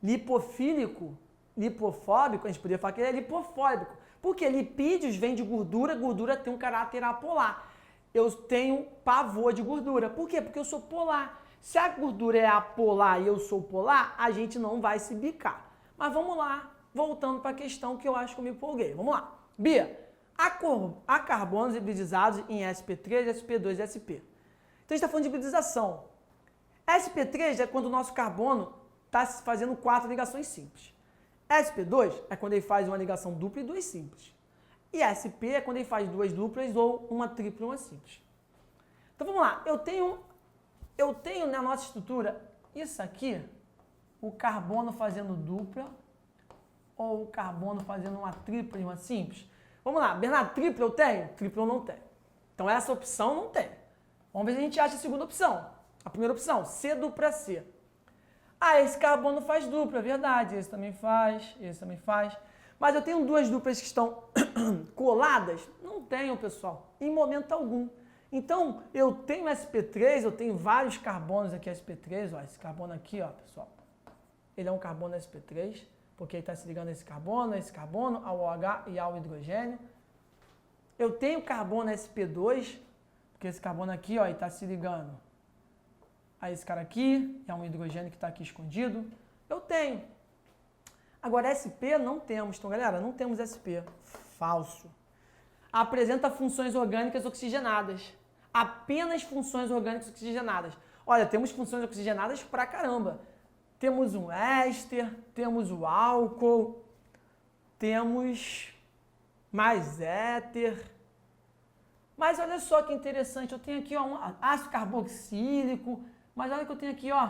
Lipofílico? Lipofóbico? A gente poderia falar que ele é lipofóbico. Porque lipídios vem de gordura, gordura tem um caráter apolar. Eu tenho pavor de gordura. Por quê? Porque eu sou polar. Se a gordura é apolar e eu sou polar, a gente não vai se bicar. Mas vamos lá, voltando para a questão que eu acho que eu me empolguei. Vamos lá. Bia, há carbonos hibridizados em sp3, sp2 e sp. Então a gente está falando de hibridização. sp3 é quando o nosso carbono está fazendo 4 ligações simples. sp2 é quando ele faz uma ligação dupla e 2 simples. E sp é quando ele faz 2 duplas ou uma tripla e uma simples. Então vamos lá, eu tenho na nossa estrutura isso aqui, o carbono fazendo dupla ou o carbono fazendo uma tripla e uma simples. Vamos lá, Bernardo, tripla eu tenho? Tripla eu não tenho. Então essa opção não tem. Vamos ver se a gente acha a segunda opção. A primeira opção, C dupla C. Ah, esse carbono faz dupla, é verdade. Esse também faz. Mas eu tenho 2 duplas que estão coladas? Não tenho, pessoal, em momento algum. Então, eu tenho sp3, eu tenho vários carbonos aqui sp3, ó, esse carbono aqui, ó, pessoal. Ele é um carbono sp3, porque ele está se ligando a esse carbono, ao OH e ao hidrogênio. Eu tenho carbono sp2, porque esse carbono aqui, ó, ele está se ligando a esse cara aqui, é um hidrogênio que está aqui escondido. Eu tenho. Agora, sp não temos. Então, galera, não temos sp. Falso. Apresenta funções orgânicas oxigenadas. Apenas funções orgânicas oxigenadas. Olha, temos funções oxigenadas pra caramba. Temos um éster, temos o álcool, temos mais éter. Mas olha só que interessante, eu tenho aqui ó, um ácido carboxílico, mas olha que eu tenho aqui, ó,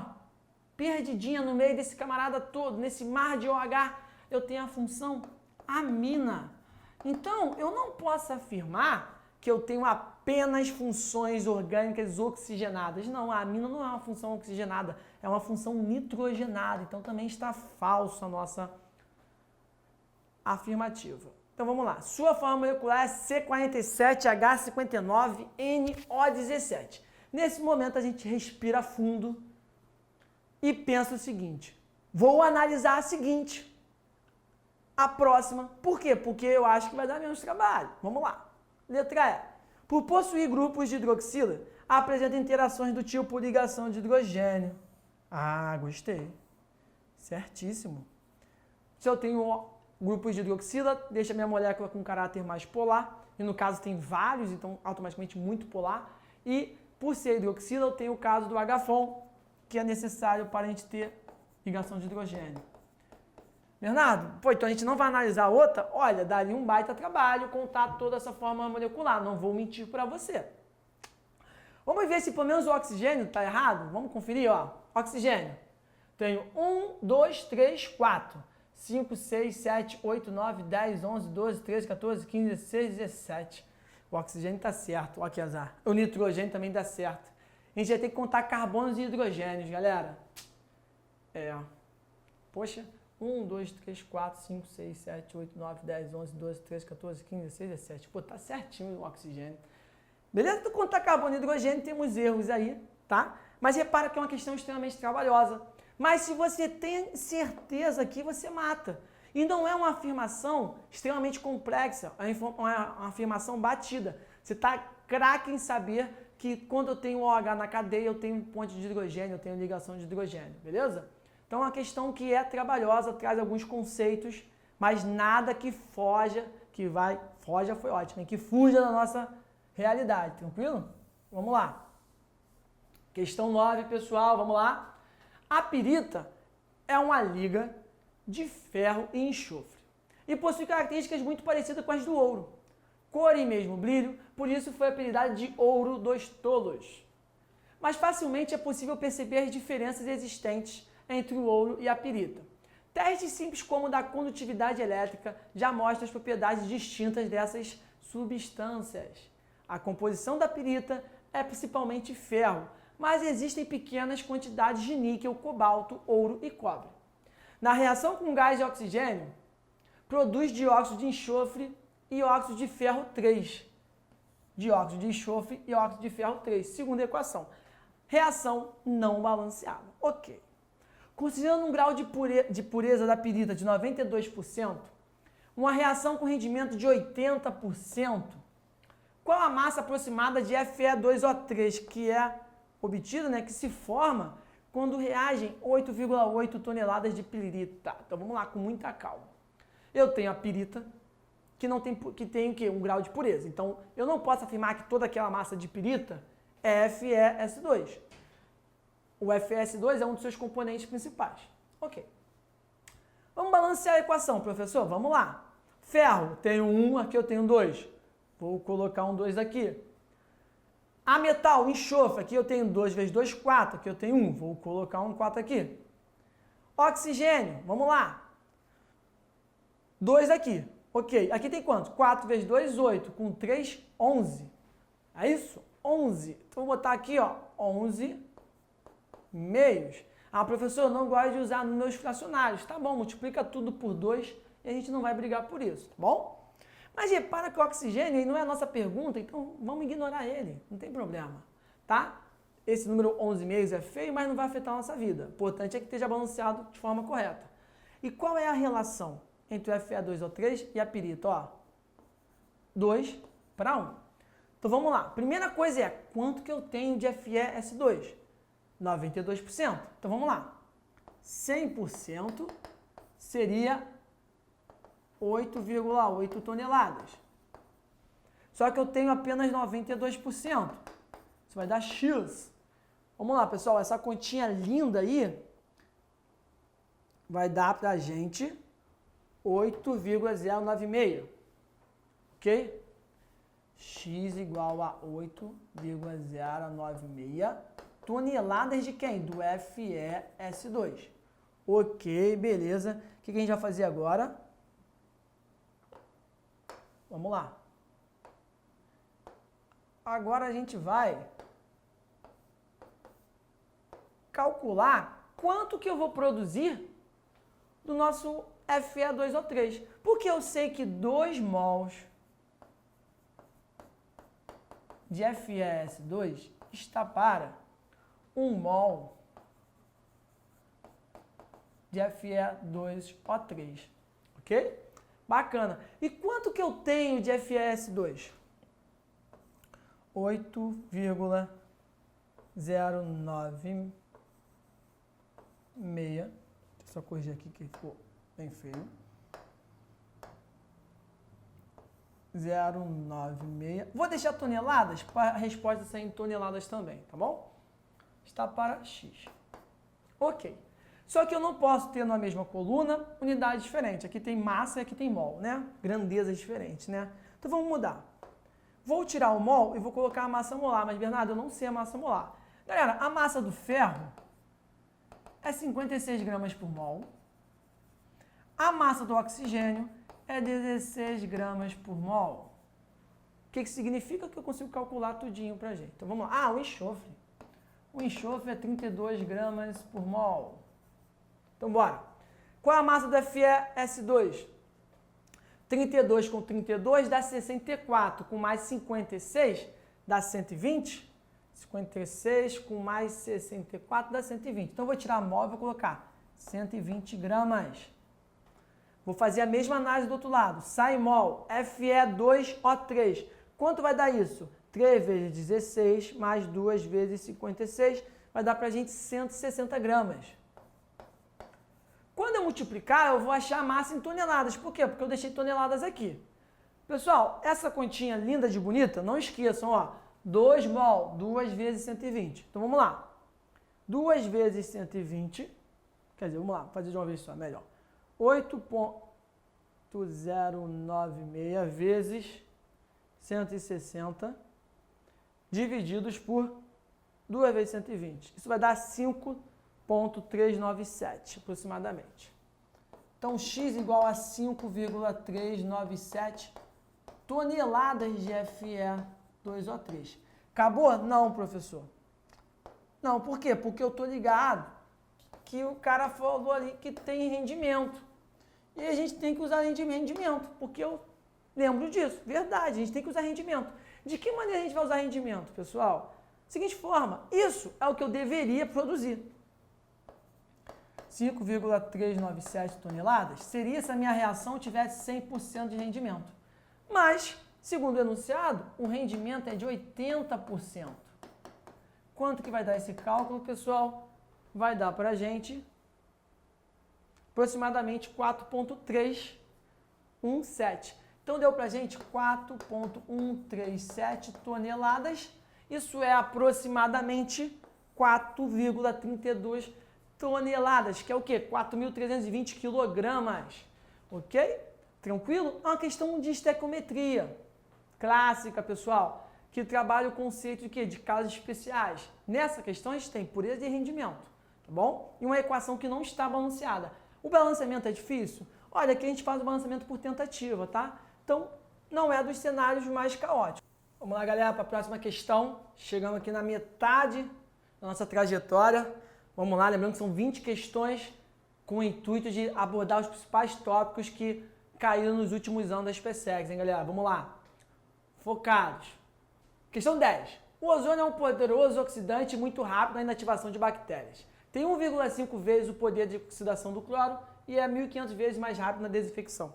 perdidinha no meio desse camarada todo, nesse mar de OH, eu tenho a função amina. Então, eu não posso afirmar que eu tenho apenas funções orgânicas oxigenadas. Não, a amina não é uma função oxigenada, é uma função nitrogenada. Então, também está falso a nossa afirmativa. Então, vamos lá. Sua forma molecular é C47H59NO17. Nesse momento, a gente respira fundo e pensa o seguinte. Vou analisar a seguinte. A próxima. Por quê? Porque eu acho que vai dar menos trabalho. Vamos lá. Letra E. Por possuir grupos de hidroxila, apresenta interações do tipo ligação de hidrogênio. Ah, gostei. Certíssimo. Se eu tenho grupos de hidroxila, deixa minha molécula com caráter mais polar. E no caso tem vários, então automaticamente muito polar. E por ser hidroxila, eu tenho o caso do HFON, que é necessário para a gente ter ligação de hidrogênio. Bernardo, pô, então a gente não vai analisar outra? Olha, daria um baita trabalho contar toda essa forma molecular, não vou mentir para você. Vamos ver se pelo menos o oxigênio está errado? Vamos conferir, ó. Oxigênio. Tenho 1, 2, 3, 4, 5, 6, 7, 8, 9, 10, 11, 12, 13, 14, 15, 16, 17. O oxigênio está certo, ó que azar. O nitrogênio também dá certo. A gente vai ter que contar carbonos e hidrogênios, galera. Poxa. 1, 2, 3, 4, 5, 6, 7, 8, 9, 10, 11, 12, 13, 14, 15, 16, 17. Pô, tá certinho o oxigênio. Beleza? Tu contar carbono e hidrogênio, temos erros aí, tá? Mas repara que é uma questão extremamente trabalhosa. Mas se você tem certeza aqui, você mata. E não é uma afirmação extremamente complexa, é uma afirmação batida. Você tá craque em saber que quando eu tenho OH na cadeia, eu tenho ponte de hidrogênio, eu tenho ligação de hidrogênio, beleza? Então, é uma questão que é trabalhosa, traz alguns conceitos, mas nada que foja, foja foi ótimo, que fuja da nossa realidade, tranquilo? Vamos lá. Questão 9, pessoal, vamos lá. A pirita é uma liga de ferro e enxofre e possui características muito parecidas com as do ouro. Cor e mesmo brilho, por isso foi apelidada de ouro dos tolos. Mas facilmente é possível perceber as diferenças existentes entre o ouro e a pirita. Testes simples como o da condutividade elétrica já mostram as propriedades distintas dessas substâncias. A composição da pirita é principalmente ferro, mas existem pequenas quantidades de níquel, cobalto, ouro e cobre. Na reação com gás de oxigênio, produz dióxido de enxofre e óxido de ferro 3. Dióxido de enxofre e óxido de ferro 3, segunda equação. Reação não balanceada. Ok. Considerando um grau de pureza da pirita de 92%, uma reação com rendimento de 80%, qual a massa aproximada de Fe2O3, que é obtida, que se forma quando reagem 8,8 toneladas de pirita? Então vamos lá, com muita calma. Eu tenho a pirita, que tem o quê? Um grau de pureza. Então eu não posso afirmar que toda aquela massa de pirita é FeS2. O FeS2 é um dos seus componentes principais. Ok. Vamos balancear a equação, professor? Vamos lá. Ferro, tenho 1, aqui eu tenho 2. Vou colocar um 2 aqui. A metal, enxofre, aqui eu tenho 2 vezes 2, 4. Aqui eu tenho 1. Vou colocar um 4 aqui. Oxigênio, vamos lá. 2 aqui. Ok. Aqui tem quanto? 4 vezes 2, 8. Com 3, 11. É isso? 11. Então vou botar aqui, ó, 11 meios. Ah, professor, eu não gosto de usar números fracionários. Tá bom, multiplica tudo por 2 e a gente não vai brigar por isso, tá bom? Mas repara que o oxigênio não é a nossa pergunta, então vamos ignorar ele, não tem problema, tá? Esse número 11 meios é feio, mas não vai afetar a nossa vida. O importante é que esteja balanceado de forma correta. E qual é a relação entre o Fe2O3 e a pirita? Ó, 2 para 1. Então vamos lá. Primeira coisa é, quanto que eu tenho de FeS2? 92%. Então vamos lá. 100% seria 8,8 toneladas. Só que eu tenho apenas 92%. Isso vai dar X. Vamos lá, pessoal. Essa continha linda aí vai dar pra gente 8,096. Ok? X igual a 8,096 toneladas de quem? Do FeS2. Ok, beleza. O que a gente vai fazer agora? Vamos lá. Agora a gente vai calcular quanto que eu vou produzir do nosso Fe2O3. Porque eu sei que 2 mols de FeS2 está para 1 mol de Fe2O3. Ok? Bacana. E quanto que eu tenho de FeS2? 8,096. Deixa eu só corrigir aqui que ficou bem feio. 096. Vou deixar toneladas para a resposta sair em toneladas também, tá bom? Está para X. Ok. Só que eu não posso ter na mesma coluna unidades diferentes. Aqui tem massa e aqui tem mol, né? Grandezas diferentes, né? Então vamos mudar. Vou tirar o mol e vou colocar a massa molar. Mas, Bernardo, eu não sei a massa molar. Galera, a massa do ferro é 56 gramas por mol. A massa do oxigênio é 16 gramas por mol. O que significa que eu consigo calcular tudinho pra gente? Então vamos lá. Ah, o enxofre. O enxofre é 32 gramas por mol. Então bora. Qual é a massa do FeS2? 32 com 32 dá 64. Com mais 56 dá 120. 56 com mais 64 dá 120. Então eu vou tirar mol e vou colocar 120 gramas. Vou fazer a mesma análise do outro lado. Sai mol, Fe2O3. Quanto vai dar isso? 3 vezes 16 mais 2 vezes 56 vai dar pra gente 160 gramas. Quando eu multiplicar, eu vou achar a massa em toneladas. Por quê? Porque eu deixei toneladas aqui. Pessoal, essa continha linda de bonita, não esqueçam, ó. 2 mol, 2 vezes 120. Então vamos lá. 2 vezes 120, quer dizer, vamos lá, vou fazer de uma vez só, melhor. 8,096 vezes 160 divididos por 2 vezes 120. Isso vai dar 5,397 aproximadamente. Então, X igual a 5,397 toneladas de Fe2O3. Acabou? Não, professor. Não, por quê? Porque eu estou ligado que o cara falou ali que tem rendimento. E a gente tem que usar rendimento, porque eu lembro disso. Verdade, a gente tem que usar rendimento. De que maneira a gente vai usar rendimento, pessoal? Seguinte forma, isso é o que eu deveria produzir. 5,397 toneladas seria se a minha reação tivesse 100% de rendimento. Mas, segundo o enunciado, o rendimento é de 80%. Quanto que vai dar esse cálculo, pessoal? Vai dar para a gente aproximadamente 4,317. Então, deu para a gente 4,137 toneladas. Isso é aproximadamente 4,32 toneladas, que é o quê? 4.320 quilogramas. Ok? Tranquilo? É uma questão de estequiometria clássica, pessoal, que trabalha o conceito de quê? De casos especiais. Nessa questão, a gente tem pureza e rendimento, tá bom? E uma equação que não está balanceada. O balanceamento é difícil? Olha, aqui a gente faz o balanceamento por tentativa, tá? Então, não é dos cenários mais caóticos. Vamos lá, galera, para a próxima questão. Chegamos aqui na metade da nossa trajetória. Vamos lá, lembrando que são 20 questões com o intuito de abordar os principais tópicos que caíram nos últimos anos das PSEGs, hein, galera? Vamos lá. Focados. Questão 10. O ozônio é um poderoso oxidante muito rápido na inativação de bactérias. Tem 1,5 vezes o poder de oxidação do cloro e é 1.500 vezes mais rápido na desinfecção.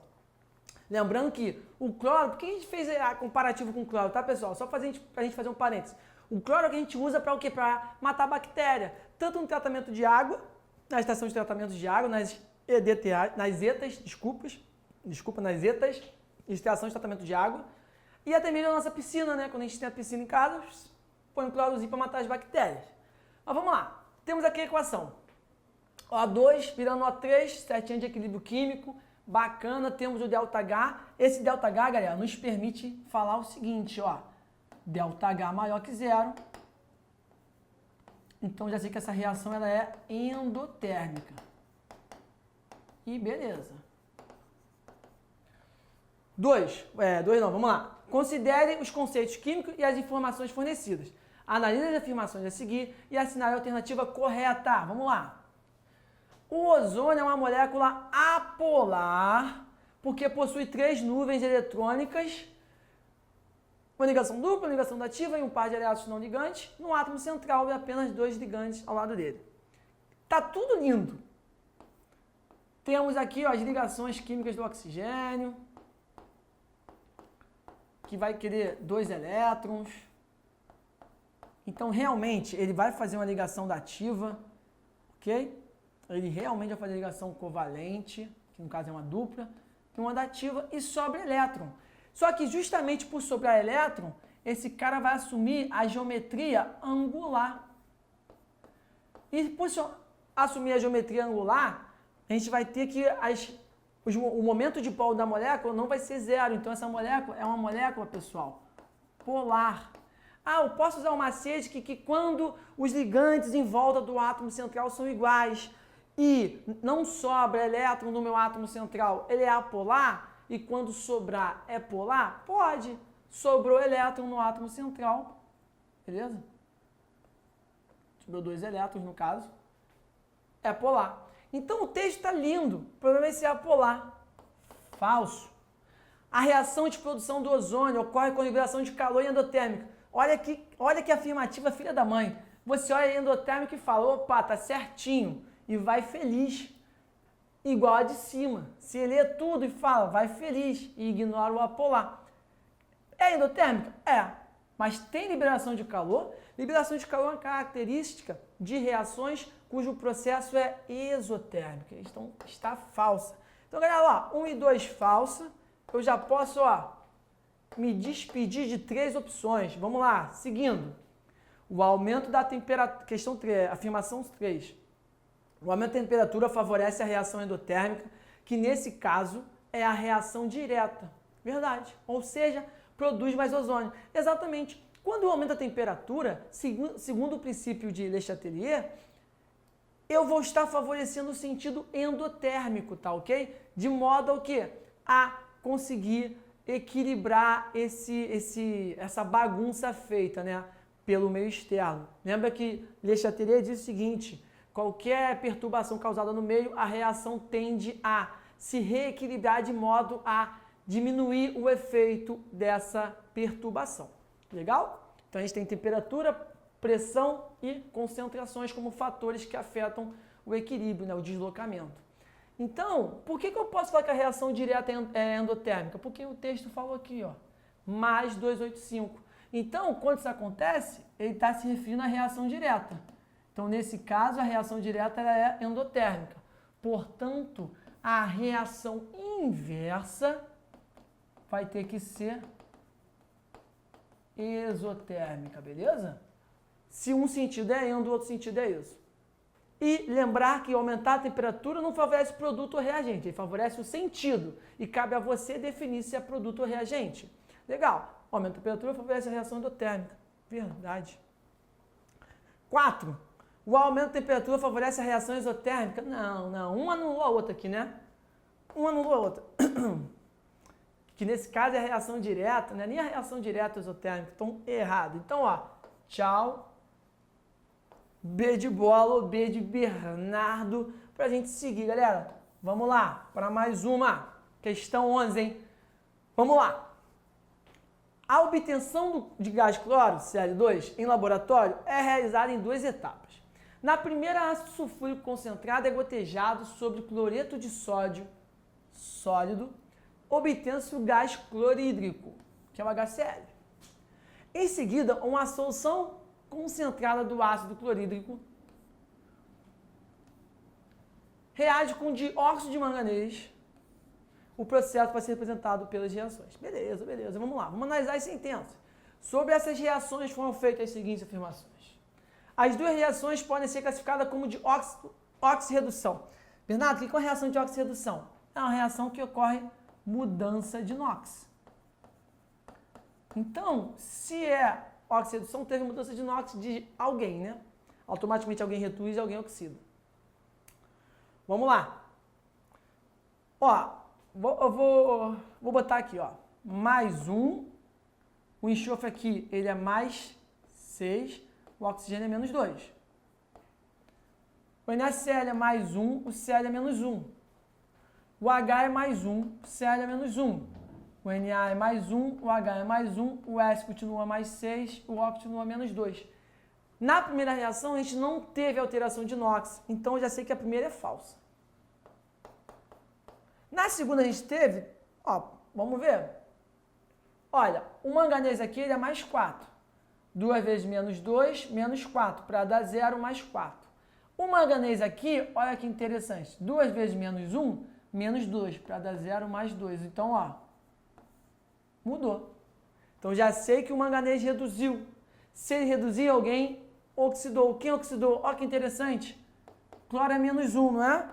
Lembrando que o cloro, por que a gente fez a comparativo com o cloro, tá, pessoal? Só para a gente fazer um parênteses. O cloro que a gente usa para o quê? Para matar bactéria. Tanto no tratamento de água, na estação de tratamento de água, nas EDTA, nas ETAs, nas ETAs, estação de tratamento de água, e até mesmo na nossa piscina, né? Quando a gente tem a piscina em casa, põe um clorozinho para matar as bactérias. Mas vamos lá. Temos aqui a equação. O2 virando O3, setinha de equilíbrio químico, Bacana, temos o ΔH. Esse ΔH, galera, nos permite falar o seguinte, ó. ΔH maior que zero. Então, já sei que essa reação ela é endotérmica. E beleza. Vamos lá. Considere os conceitos químicos e as informações fornecidas. Analise as afirmações a seguir e assinale a alternativa correta. Vamos lá. O ozônio é uma molécula apolar porque possui 3 nuvens eletrônicas, uma ligação dupla, uma ligação dativa e um par de aliados não ligantes, no átomo central e apenas 2 ligantes ao lado dele. Tá tudo lindo. Temos aqui, ó, as ligações químicas do oxigênio, que vai querer 2 elétrons. Então, realmente, ele vai fazer uma ligação dativa, ok? Ele realmente vai fazer ligação covalente, que no caso é uma dupla, e uma dativa, e sobra elétron. Só que justamente por sobrar elétron, esse cara vai assumir a geometria angular. E por assumir a geometria angular, a gente vai ter que o momento de polo da molécula não vai ser zero. Então essa molécula é uma molécula, pessoal, polar. Eu posso usar um macete que quando os ligantes em volta do átomo central são iguais e não sobra elétron no meu átomo central, ele é apolar, e quando sobrar é polar? Pode. Sobrou elétron no átomo central, beleza? Sobrou 2 elétrons no caso, é polar. Então o texto está lindo, o problema é se é apolar. Falso. A reação de produção do ozônio ocorre com liberação de calor endotérmica. Olha que afirmativa, filha da mãe. Você olha endotérmica e fala, opa, tá certinho. E vai feliz. Igual a de cima. Se lê tudo e fala, vai feliz. E ignora o apolar. É endotérmica? É. Mas tem liberação de calor? Liberação de calor é uma característica de reações cujo processo é exotérmico. Então, está falsa. Então, galera, ó, 1 e 2 falsa. Eu já posso, ó, me despedir de 3 opções. Vamos lá, seguindo. O aumento da temperatura, questão 3, afirmação 3. O aumento da temperatura favorece a reação endotérmica, que nesse caso é a reação direta. Verdade. Ou seja, produz mais ozônio. Exatamente. Quando aumenta a temperatura, segundo o princípio de Le Chatelier, eu vou estar favorecendo o sentido endotérmico, tá ok? De modo ao quê? A conseguir equilibrar essa bagunça feita, né, pelo meio externo. Lembra que Le Chatelier diz o seguinte: qualquer perturbação causada no meio, a reação tende a se reequilibrar de modo a diminuir o efeito dessa perturbação. Legal? Então a gente tem temperatura, pressão e concentrações como fatores que afetam o equilíbrio, né, o deslocamento. Então, por que eu posso falar que a reação direta é endotérmica? Porque o texto falou aqui, ó, mais 285. Então, quando isso acontece, ele está se referindo à reação direta. Então, nesse caso, a reação direta ela é endotérmica. Portanto, a reação inversa vai ter que ser exotérmica, beleza? Se um sentido é endo, o outro sentido é isso. E lembrar que aumentar a temperatura não favorece produto ou reagente, ele favorece o sentido. E cabe a você definir se é produto ou reagente. Legal. Aumenta a temperatura favorece a reação endotérmica. Verdade. 4. O aumento da temperatura favorece a reação exotérmica? Não. Um anulou a outra aqui, né? Um anulou a outra. Que nesse caso é a reação direta, não é nem a reação direta exotérmica. Então, errado. Então, ó, tchau. B de bola ou B de Bernardo, pra gente seguir, galera. Vamos lá, para mais uma. Questão 11, hein? Vamos lá. A obtenção de gás cloro, Cl2, em laboratório é realizada em 2 etapas. Na primeira, ácido sulfúrico concentrado é gotejado sobre cloreto de sódio sólido, obtém-se o gás clorídrico, que é o HCl. Em seguida, uma solução concentrada do ácido clorídrico reage com dióxido de manganês. O processo vai ser representado pelas reações. Beleza. Vamos lá. Vamos analisar as sentenças. Sobre essas reações foram feitas as seguintes afirmações. As 2 reações podem ser classificadas como de oxirredução. Bernardo, o que é uma reação de oxirredução? é uma reação que ocorre mudança de NOx. Então, se é oxidação, teve mudança de NOx de alguém, né? Automaticamente alguém reduz e alguém oxida. Vamos lá. Ó, eu vou botar aqui, ó. Mais 1. O enxofre aqui, ele é mais 6. O oxigênio é menos 2. O NaCl é mais 1. O Cl é menos 1. O H é mais 1. O Cl é menos 1. O Na é mais 1. O H é mais 1. O S continua mais 6. O O continua menos 2. Na primeira reação, a gente não teve alteração de NOx. Então, eu já sei que a primeira é falsa. Na segunda, a gente teve... Ó, vamos ver. Olha, o manganês aqui ele é mais 4. 2 vezes menos 2, menos 4. Para dar 0, mais 4. O manganês aqui, olha que interessante. 2 vezes menos 1, menos 2. Para dar 0, mais 2. Então, ó, mudou. Então, já sei que o manganês reduziu. Se ele reduzir, alguém oxidou. Quem oxidou? Olha que interessante. Cloro é menos 1, não é?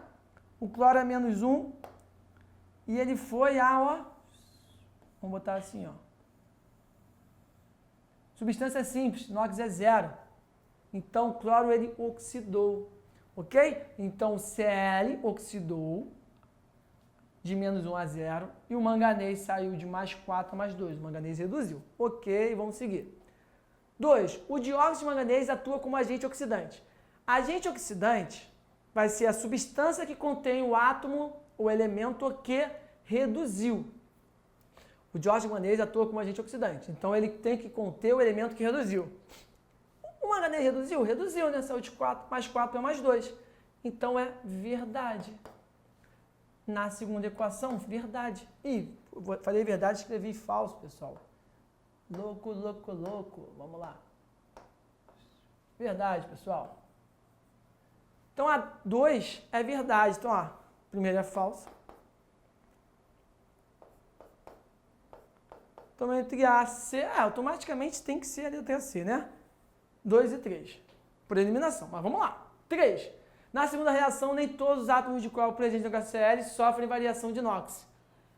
O cloro é menos 1. E ele foi a, ó... Vamos botar assim, ó. Substância simples, NOx é 0. Então, o cloro ele oxidou. Ok? Então, o Cl oxidou de menos 1 a 0. E o manganês saiu de mais 4 a mais 2. O manganês reduziu. Ok, vamos seguir. 2. O dióxido de manganês atua como agente oxidante. Agente oxidante vai ser a substância que contém o átomo, o elemento que reduziu. O dióxido de manganês atua como agente oxidante. Então, ele tem que conter o elemento que reduziu. O manganês reduziu? Reduziu, né? Saiu de 4, mais 4 é mais 2. Então, é verdade. Na segunda equação, verdade. Ih, falei verdade, escrevi falso, pessoal. Louco, louco, louco. Vamos lá. Verdade, pessoal. Então, a 2 é verdade. Então, ó, primeiro é falso. Então, entre A e C, automaticamente tem que ser a letra C, né? 2 e 3. Por eliminação. Mas vamos lá. 3. Na segunda reação, nem todos os átomos de cloro presentes no HCl sofrem variação de NOx.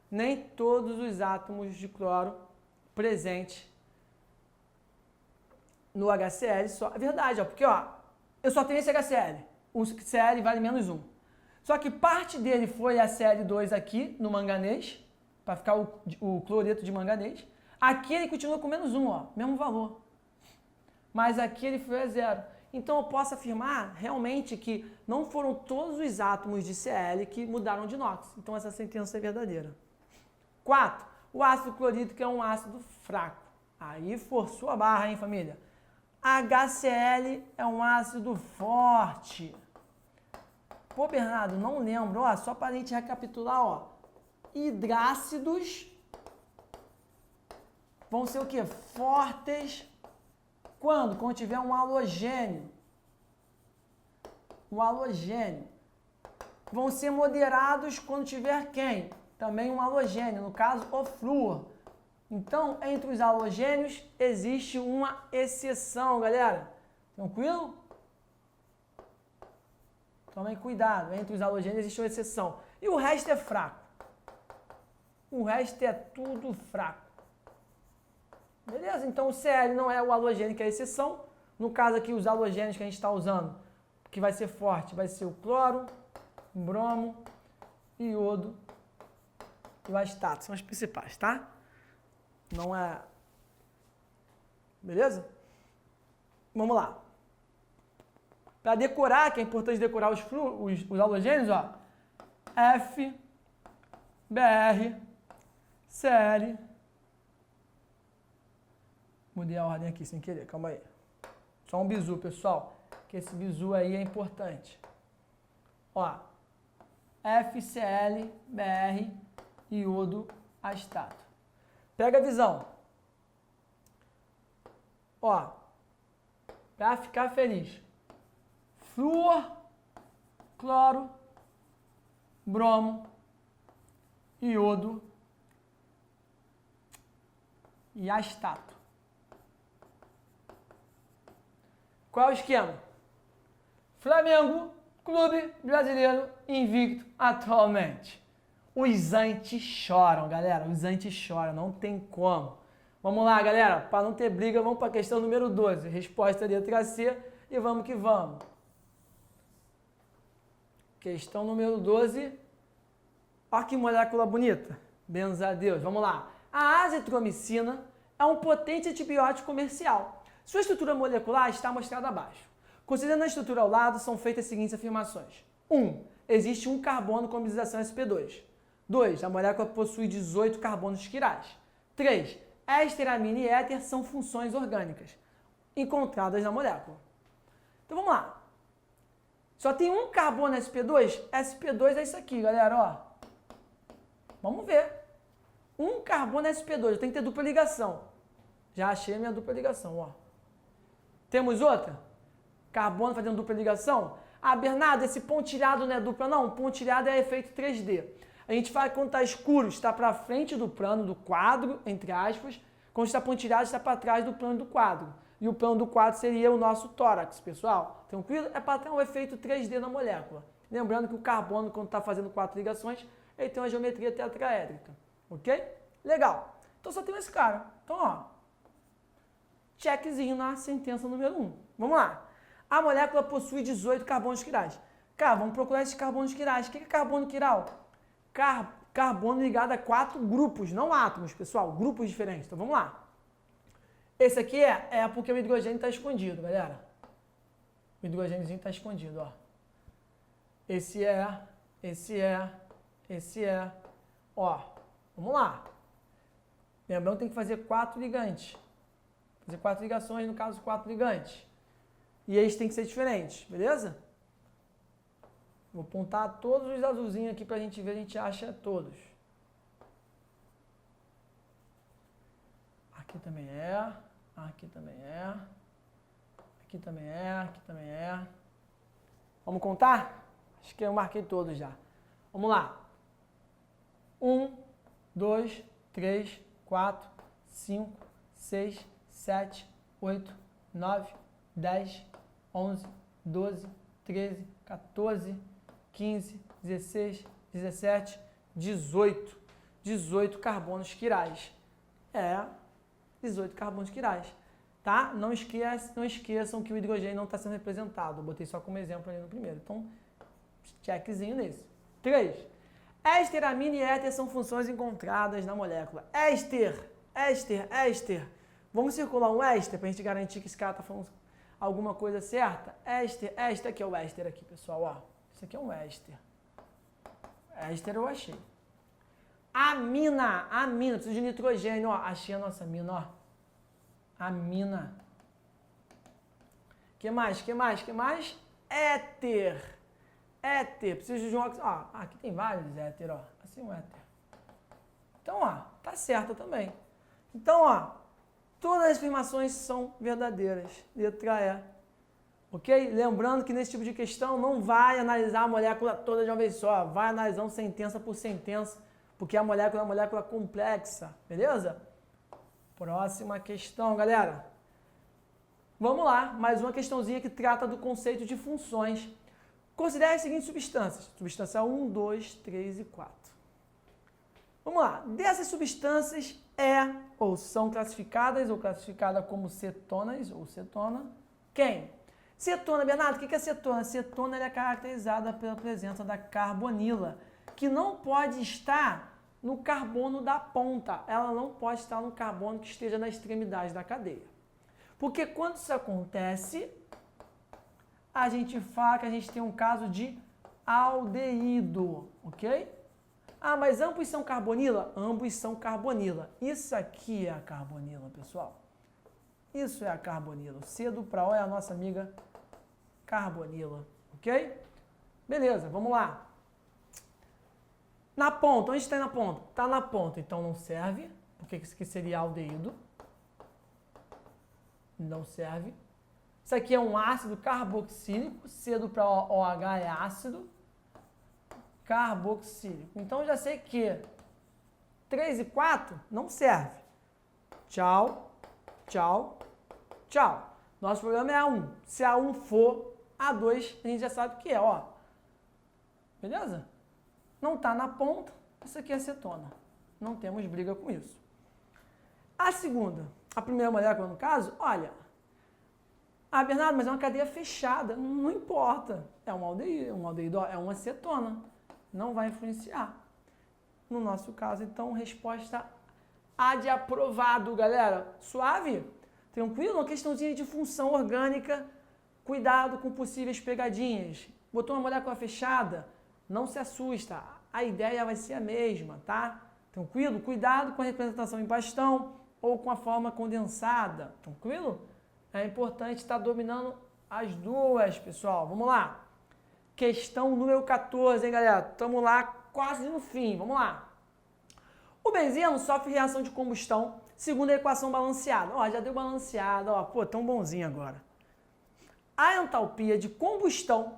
Nem todos os átomos de cloro presentes no HCl só. É verdade, ó, porque ó, eu só tenho esse HCl. O Cl vale menos 1. Só que parte dele foi a Cl2 aqui no manganês, para ficar o cloreto de manganês. Aqui ele continua com menos 1, ó, mesmo valor. Mas aqui ele foi a 0. Então eu posso afirmar realmente que não foram todos os átomos de Cl que mudaram de NOx. Então essa sentença é verdadeira. 4. O ácido clorídrico é um ácido fraco. Aí forçou a barra, hein, família? HCl é um ácido forte. Pô, Bernardo, não lembro. Ó, só para a gente recapitular, ó. Hidrácidos vão ser o quê? Fortes. Quando? Quando tiver um halogênio. O halogênio. Vão ser moderados quando tiver quem? Também um halogênio, no caso, o flúor. Então, entre os halogênios, existe uma exceção, galera. Tranquilo? Tomem cuidado, entre os halogênios existe uma exceção. E o resto é fraco. O resto é tudo fraco. Beleza? Então, o Cl não é o halogênio que é a exceção. No caso aqui, os halogênios que a gente está usando, que vai ser forte, vai ser o cloro, o bromo, iodo e o astato. São os principais, tá? Não é... Beleza? Vamos lá. Para decorar, que é importante decorar os halogênios, ó. F, Br, Cl. Mudei a ordem aqui sem querer, calma aí. Só um bizu, pessoal, que esse bizu aí é importante. Ó, FCl, Br, iodo, astato. Pega a visão. Ó, para ficar feliz. Flúor, cloro, bromo, iodo e astato. Qual é o esquema? Flamengo, clube brasileiro invicto atualmente. Os antes choram, galera. Os antes choram, não tem como. Vamos lá, galera. Para não ter briga, vamos para a questão número 12. Resposta letra C e vamos que vamos. Questão número 12. Olha que molécula bonita. Benza a Deus. Vamos lá. A azitromicina é um potente antibiótico comercial. Sua estrutura molecular está mostrada abaixo. Considerando a estrutura ao lado, são feitas as seguintes afirmações. 1. Existe um carbono com oxidação sp2. 2. A molécula possui 18 carbonos quirais. 3. Éster, amina e éter são funções orgânicas encontradas na molécula. Então vamos lá. Só tem um carbono sp2? sp2 é isso aqui, galera, ó. Vamos ver. Um carbono sp2, tem que ter dupla ligação. Já achei a minha dupla ligação, ó. Temos outra? Carbono fazendo dupla ligação? Ah, Bernardo, esse pontilhado não é dupla, não. Pontilhado é efeito 3D. A gente fala que quando está escuro, está para frente do plano do quadro, entre aspas. Quando está pontilhado, está para trás do plano do quadro. E o plano do quadro seria o nosso tórax, pessoal. Tranquilo? É para ter um efeito 3D na molécula. Lembrando que o carbono, quando está fazendo 4 ligações, ele tem uma geometria tetraédrica. Ok? Legal. Então só tem esse cara. Então, ó. Checkzinho na sentença número 1. Vamos lá. A molécula possui 18 carbonos quirais. Cara, vamos procurar esses carbonos quirais. O que é carbono quiral? Carbono ligado a 4 grupos, não átomos, pessoal. Grupos diferentes. Então vamos lá. Esse aqui é porque o hidrogênio está escondido, galera. O hidrogêniozinho está escondido, ó. Esse é. Ó, vamos lá. Lembrando que tem que fazer 4 ligantes. Fazer 4 ligações, no caso 4 ligantes. E eles têm que ser diferentes, beleza? Vou apontar todos os azulzinhos aqui pra gente ver, a gente acha todos. Aqui também é, aqui também é, aqui também é, aqui também é. Vamos contar? Acho que eu marquei todos já. Vamos lá. 1, 2, 3, 4, 5, 6, 7, 8, 9, 10, 11, 12, 13, 14, 15, 16, 17, 18. 18 carbonos quirais. 18 carbonos quirais. Tá? Não esqueçam que o hidrogênio não está sendo representado. Eu botei só como exemplo ali no primeiro. Então, checkzinho nesse. 3. Éster, amina e éter são funções encontradas na molécula. Éster. Vamos circular um éster para a gente garantir que esse cara está falando alguma coisa certa? Éster aqui é o éster aqui, pessoal, ó. Isso aqui é um éster. Éster eu achei. Amina, preciso de nitrogênio, ó. Achei a nossa amina, ó. Amina. Que mais? Éter, preciso de um óxido. Ó, aqui tem vários éter, ó. Assim um éter. Então, ó, tá certo também. Então, ó, todas as afirmações são verdadeiras. Letra E. Ok? Lembrando que nesse tipo de questão não vai analisar a molécula toda de uma vez só. Vai analisando sentença por sentença, porque a molécula é uma molécula complexa. Beleza? Próxima questão, galera. Vamos lá, mais uma questãozinha que trata do conceito de funções. Considere as seguintes substâncias. Substância 1, 2, 3 e 4. Vamos lá. Dessas substâncias ou são classificadas como cetonas ou cetona. Quem? Cetona, Bernardo, o que é cetona? Cetona é caracterizada pela presença da carbonila, que não pode estar no carbono da ponta. Ela não pode estar no carbono que esteja na extremidade da cadeia. Porque quando isso acontece, a gente fala que a gente tem um caso de aldeído, ok? Ah, mas ambos são carbonila? Ambos são carbonila. Isso aqui é a carbonila, pessoal. Isso é a carbonila. O C do pró é a nossa amiga carbonila, ok? Beleza, vamos lá. Na ponta, onde está na ponta? Está na ponta, então não serve, porque isso aqui seria aldeído. Não serve. Isso aqui é um ácido carboxílico, C do pró OH é ácido carboxílico. Então, eu já sei que 3 e 4 não serve. Tchau, tchau, tchau. Nosso problema é A1. Se A1 for A2, a gente já sabe o que é, ó. Beleza? Não está na ponta, Isso aqui é acetona. Não temos briga com isso. A segunda, a primeira molécula no caso, olha, Bernardo, mas é uma cadeia fechada, não importa, é um aldeído, é uma acetona, não vai influenciar. No nosso caso, então, resposta A de aprovado, galera. Suave? Tranquilo? Uma questãozinha de função orgânica, cuidado com possíveis pegadinhas. Botou uma molécula fechada, não se assusta, a ideia vai ser a mesma, tá? Tranquilo? Cuidado com a representação em bastão ou com a forma condensada, tranquilo? É importante estar dominando as duas, pessoal. Vamos lá. Questão número 14, hein, galera? Estamos lá quase no fim. Vamos lá. O benzeno sofre reação de combustão segundo a equação balanceada. Ó, já deu balanceada, ó. Pô, tão bonzinho agora. A entalpia de combustão,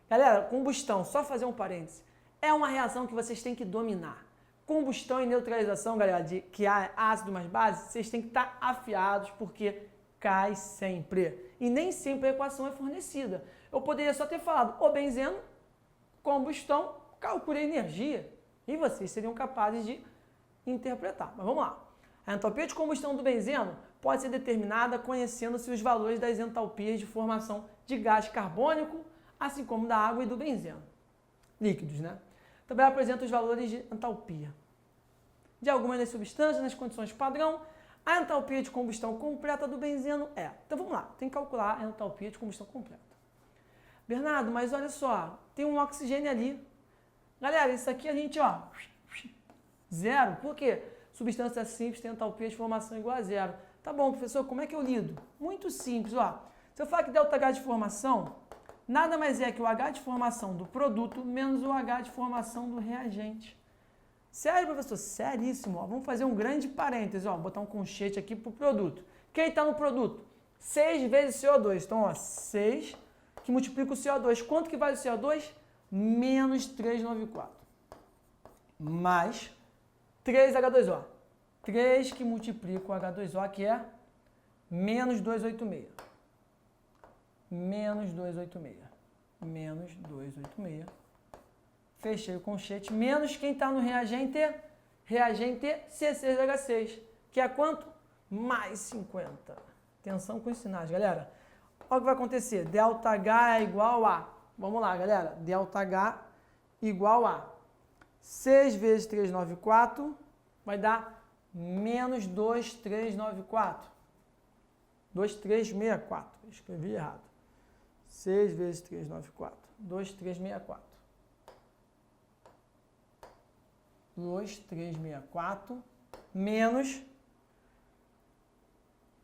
galera, combustão, só fazer um parêntese, é uma reação que vocês têm que dominar. Combustão e neutralização, galera, que há ácido mais base, vocês têm que estar afiados, porque cai sempre. E nem sempre a equação é fornecida. Eu poderia só ter falado o benzeno, combustão, calculei energia. E vocês seriam capazes de interpretar. Mas vamos lá. A entalpia de combustão do benzeno pode ser determinada conhecendo-se os valores das entalpias de formação de gás carbônico, assim como da água e do benzeno. Líquidos, né? Também apresenta os valores de entalpia de algumas das substâncias nas condições padrão. A entalpia de combustão completa do benzeno é. Então vamos lá, tem que calcular a entalpia de combustão completa. Bernardo, mas olha só, tem um oxigênio ali. Galera, isso aqui a gente, ó, zero. Por quê? Substância simples tem entalpia de formação igual a zero. Tá bom, professor, como é que eu lido? Muito simples, ó. Se eu falar que ΔH de formação, nada mais é que o H de formação do produto menos o H de formação do reagente. Sério, professor? Seríssimo. Ó. Vamos fazer um grande parêntese. Ó. Vou botar um conchete aqui para o produto. Quem está no produto? 6 vezes CO2. Então, ó, 6 que multiplica o CO2. Quanto que vale o CO2? Menos 394. Mais 3H2O. 3 que multiplica o H2O, que é menos 286. Menos 286. Menos 286. Fechei o conchete. Menos quem está no reagente? Reagente C6H6. Que é quanto? Mais 50. Atenção com os sinais, galera. Olha o que vai acontecer. ΔH é igual a... Vamos lá, galera. ΔH igual a 6 vezes 394 vai dar menos 2394. 2364. Escrevi errado. 6 vezes 394. 2364. 2364 menos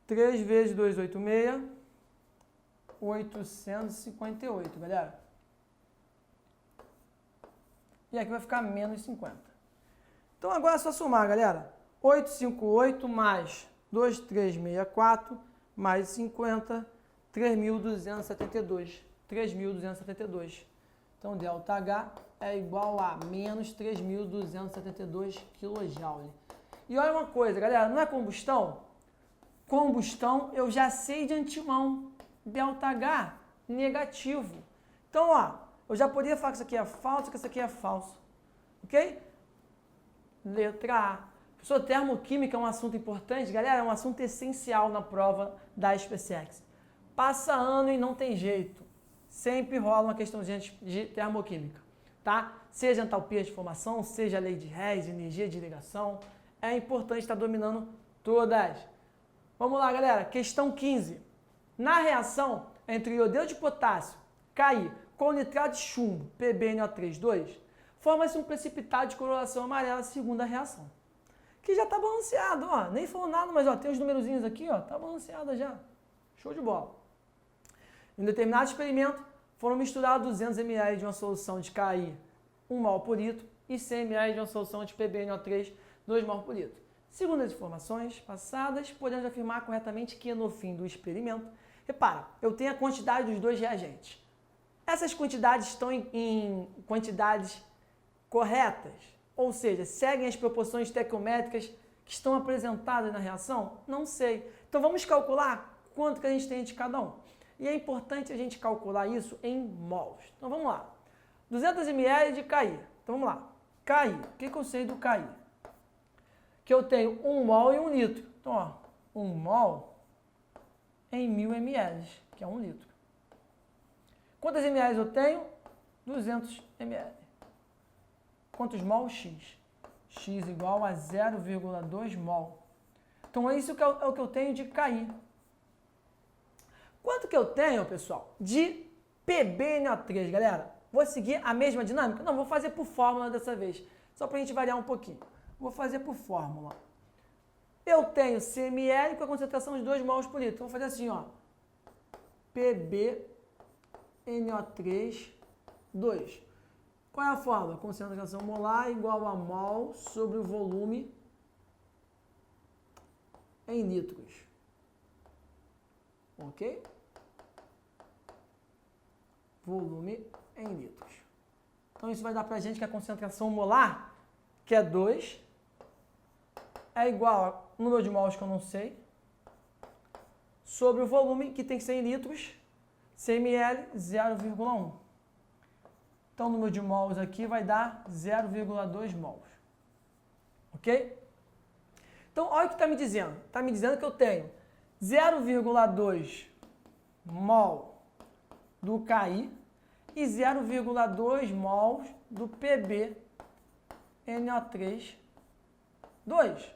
3 vezes 286, 858, galera. E aqui vai ficar menos 50. Então agora é só somar, galera. 858 mais 2364 mais 50, 3.272. 3.272. Então, ΔH é igual a menos 3.272 kJ. E olha uma coisa, galera, não é combustão? Combustão eu já sei de antemão. ΔH negativo. Então, ó, eu já poderia falar que isso aqui é falso, que isso aqui é falso. Ok? Letra A. Professor, termoquímica é um assunto importante, galera, é um assunto essencial na prova da SpaceX. Passa ano e não tem jeito. Sempre rola uma questãozinha de termoquímica, tá? Seja entalpia de formação, seja lei de Hess, energia de ligação, é importante estar dominando todas. Vamos lá, galera, questão 15. Na reação entre iodeto de potássio, Ki, com nitrato de chumbo, PbNO3,2, forma-se um precipitado de coloração amarela segundo a reação. Que já está balanceado, ó, nem falou nada, mas ó, tem os numerozinhos aqui, ó, tá balanceada já. Show de bola. Em um determinado experimento, foram misturados 200 ml de uma solução de Ki, 1 mol por litro, e 100 ml de uma solução de PbNO3, 2 mol por litro. Segundo as informações passadas, podemos afirmar corretamente que no fim do experimento, repara, eu tenho a quantidade dos dois reagentes. Essas quantidades estão em quantidades corretas, ou seja, seguem as proporções estequiométricas que estão apresentadas na reação? Não sei. Então vamos calcular quanto que a gente tem de cada um. E é importante a gente calcular isso em mols. Então vamos lá. 200 ml de Ki. Então vamos lá. KI. O que eu sei do KI? Que eu tenho 1 mol e 1 litro. Então, ó, 1 mol em 1000 ml, que é 1 litro. Quantas ml eu tenho? 200 ml. Quantos mol? X. X igual a 0,2 mol. Então, é isso que é o que eu tenho de KI. Quanto que eu tenho, pessoal, de PbNO3, galera? Vou seguir a mesma dinâmica? Não, vou fazer por fórmula dessa vez, só para a gente variar um pouquinho. Vou fazer por fórmula. Eu tenho CmL com a concentração de 2 mols por litro. Então, vou fazer assim, ó. PbNO3, 2. Qual é a fórmula? Concentração molar igual a mol sobre o volume em litros. Ok? Volume em litros. Então, isso vai dar pra gente que a concentração molar, que é 2, é igual ao número de mols que eu não sei, sobre o volume, que tem que ser em litros, CmL 0,1. Então, o número de mols aqui vai dar 0,2 mols. Ok? Então, olha o que está me dizendo. Está me dizendo que eu tenho 0,2 mol do KI e 0,2 mols do PbNO3, 2.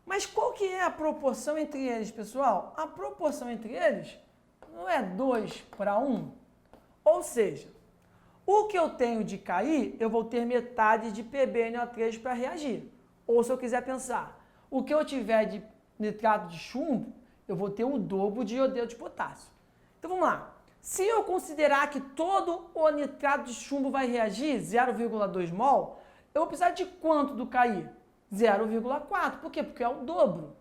Mas qual que é a proporção entre eles, pessoal? A proporção entre eles não é 2 para 1. Ou seja, o que eu tenho de KI, eu vou ter metade de PbNO3 para reagir. Ou se eu quiser pensar, o que eu tiver de nitrato de chumbo, eu vou ter o dobro de iodeto de potássio. Então vamos lá. Se eu considerar que todo o nitrato de chumbo vai reagir, 0,2 mol, eu vou precisar de quanto do KI? 0,4. Por quê? Porque é o dobro.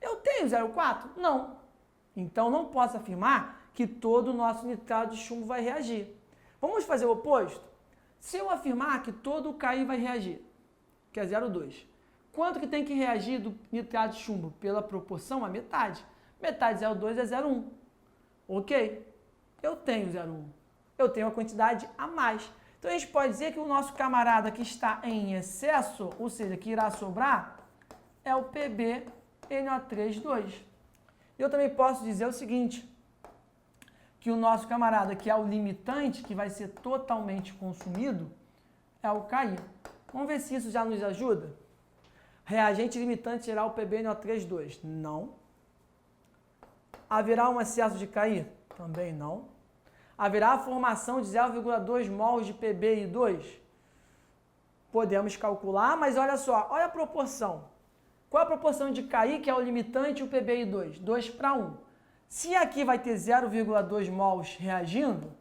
Eu tenho 0,4? Não. Então não posso afirmar que todo o nosso nitrato de chumbo vai reagir. Vamos fazer o oposto? Se eu afirmar que todo o KI vai reagir, que é 0,2, quanto que tem que reagir do nitrato de chumbo? Pela proporção, a metade. Metade de 0,2 é 0,1. Ok? Eu tenho 0,1. Eu tenho a quantidade a mais. Então, a gente pode dizer que o nosso camarada que está em excesso, ou seja, que irá sobrar, é o PbNO3, 2. Eu também posso dizer o seguinte, que o nosso camarada que é o limitante, que vai ser totalmente consumido, é o KI. Vamos ver se isso já nos ajuda? Reagente limitante será o PbNO3, 2. Não. Haverá um excesso de KI? Também não. Haverá a formação de 0,2 mols de PbI2? Podemos calcular, mas olha só, olha a proporção. Qual é a proporção de KI, que é o limitante, e o PbI2? 2 para 1. Se aqui vai ter 0,2 mols reagindo,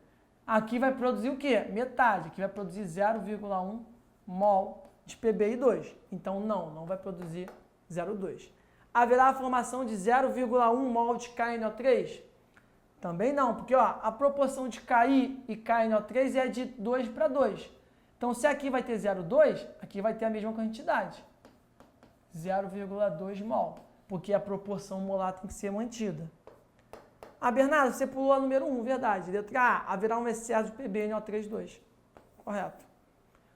aqui vai produzir o quê? Metade. Aqui vai produzir 0,1 mol de PbI2. Então, não vai produzir 0,2. Haverá a formação de 0,1 mol de KNO3? Também não, porque ó, a proporção de KI e KNO3 é de 2 para 2. Então, se aqui vai ter 0,2, aqui vai ter a mesma quantidade. 0,2 mol, porque a proporção molar tem que ser mantida. Ah, Bernardo, você pulou a número 1, verdade. Letra A, haverá um excesso de PbNO3, 2. Correto.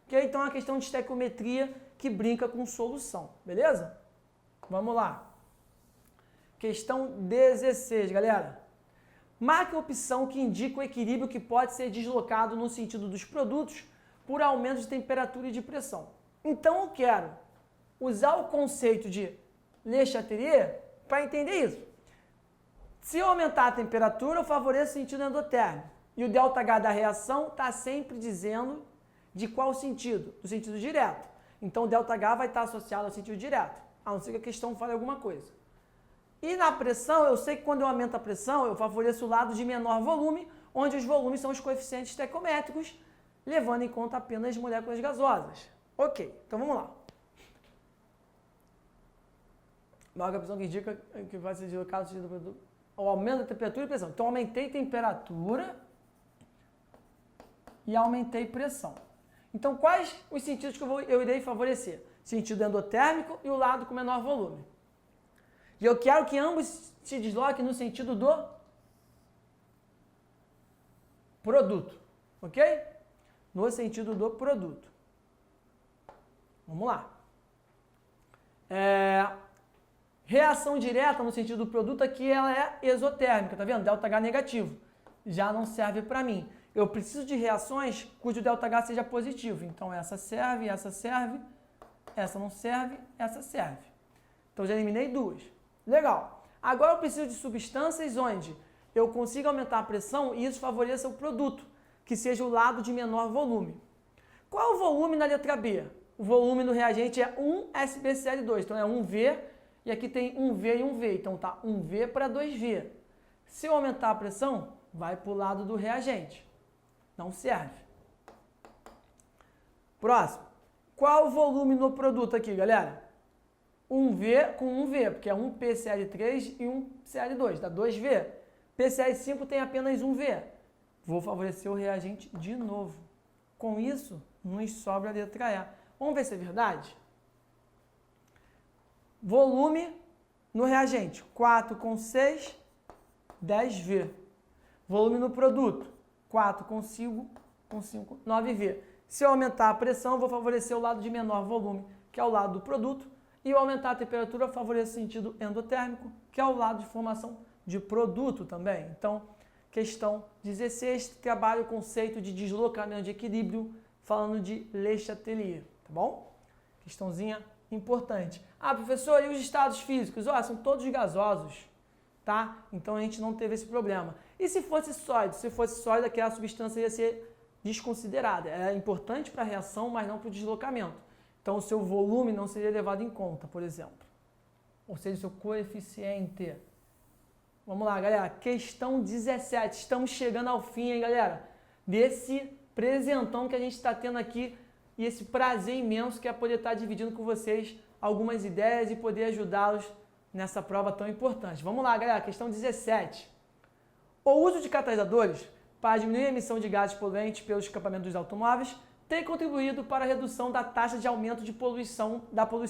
Ok? Então, é uma questão de estequiometria que brinca com solução, beleza? Vamos lá. Questão 16, galera. Marque a opção que indica o equilíbrio que pode ser deslocado no sentido dos produtos por aumento de temperatura e de pressão. Então, eu quero usar o conceito de Le Chatelier para entender isso. Se eu aumentar a temperatura, eu favoreço o sentido endotérmico. E o ΔH da reação está sempre dizendo de qual sentido? Do sentido direto. Então, o ΔH vai estar associado ao sentido direto, a não ser que a questão fale alguma coisa. E na pressão, eu sei que quando eu aumento a pressão, eu favoreço o lado de menor volume, onde os volumes são os coeficientes estequiométricos, levando em conta apenas moléculas gasosas. Ok, então vamos lá. Marca a opção que indica que vai ser deslocado no sentido do produto. O aumento da temperatura e pressão. Então, aumentei temperatura e aumentei pressão. Então, quais os sentidos que eu irei favorecer? Sentido endotérmico e o lado com menor volume. E eu quero que ambos se desloquem no sentido do produto, ok? No sentido do produto. Vamos lá. Reação direta, no sentido do produto, aqui ela é exotérmica, tá vendo? ΔH negativo. Já não serve para mim. Eu preciso de reações cujo ΔH seja positivo. Então, essa serve, essa não serve, essa serve. Então, já eliminei duas. Legal. Agora, eu preciso de substâncias onde eu consiga aumentar a pressão e isso favoreça o produto, que seja o lado de menor volume. Qual é o volume na letra B? O volume do reagente é 1SbCl2, então é 1V, e aqui tem 1V e 1V, então tá 1V para 2V. Se eu aumentar a pressão, vai para o lado do reagente. Não serve. Próximo. Qual o volume no produto aqui, galera? 1V com 1V, porque é 1PCl3 e 1Cl2, dá 2V. PCl5 tem apenas 1V. Vou favorecer o reagente de novo. Com isso, nos sobra a letra E. Vamos ver se é verdade? Volume no reagente, 4 com 6, 10V. Volume no produto, 4 com 5, 9V. Se eu aumentar a pressão, vou favorecer o lado de menor volume, que é o lado do produto, e eu aumentar a temperatura, favorece o sentido endotérmico, que é o lado de formação de produto também. Então, questão 16, trabalha o conceito de deslocamento de equilíbrio, falando de Le Chatelier, tá bom? Questãozinha importante. Professor, e os estados físicos? São todos gasosos, tá? Então a gente não teve esse problema. E se fosse sólido? Se fosse sólido, aquela substância ia ser desconsiderada. É importante para a reação, mas não para o deslocamento. Então o seu volume não seria levado em conta, por exemplo. Ou seja, o seu coeficiente. Vamos lá, galera. Questão 17. Estamos chegando ao fim, hein, galera? Desse presentão que a gente está tendo aqui e esse prazer imenso que é poder estar dividindo com vocês algumas ideias e poder ajudá-los nessa prova tão importante. Vamos lá, galera. Questão 17. O uso de catalisadores para diminuir a emissão de gases poluentes pelos escapamentos dos automóveis tem contribuído para a redução da taxa de aumento de poluição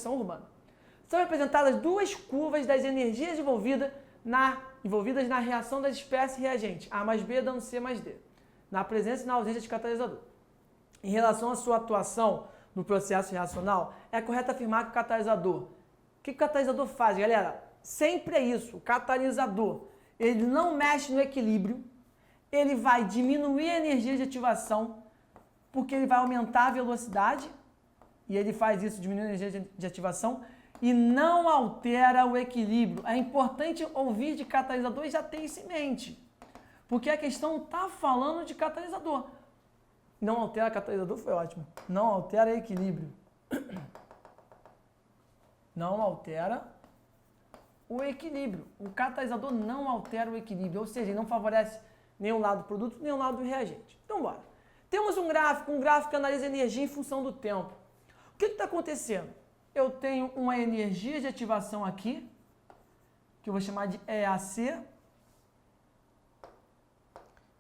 urbana. São representadas duas curvas das energias envolvidas na reação das espécies reagentes, A mais B dando C mais D, na presença e na ausência de catalisador. Em relação à sua atuação no processo reacional, é correto afirmar que o catalisador... O que o catalisador faz, galera? Sempre é isso, o catalisador. Ele não mexe no equilíbrio, ele vai diminuir a energia de ativação, porque ele vai aumentar a velocidade, e ele faz isso, diminuindo a energia de ativação, e não altera o equilíbrio. É importante ouvir de catalisador e já ter isso em mente, porque a questão está falando de catalisador. Não altera catalisador, foi ótimo. Não altera equilíbrio. Não altera o equilíbrio. O catalisador não altera o equilíbrio, ou seja, ele não favorece nem o lado do produto, nem o lado do reagente. Então, bora. Temos um gráfico que analisa a energia em função do tempo. O que está acontecendo? Eu tenho uma energia de ativação aqui, que eu vou chamar de EAC.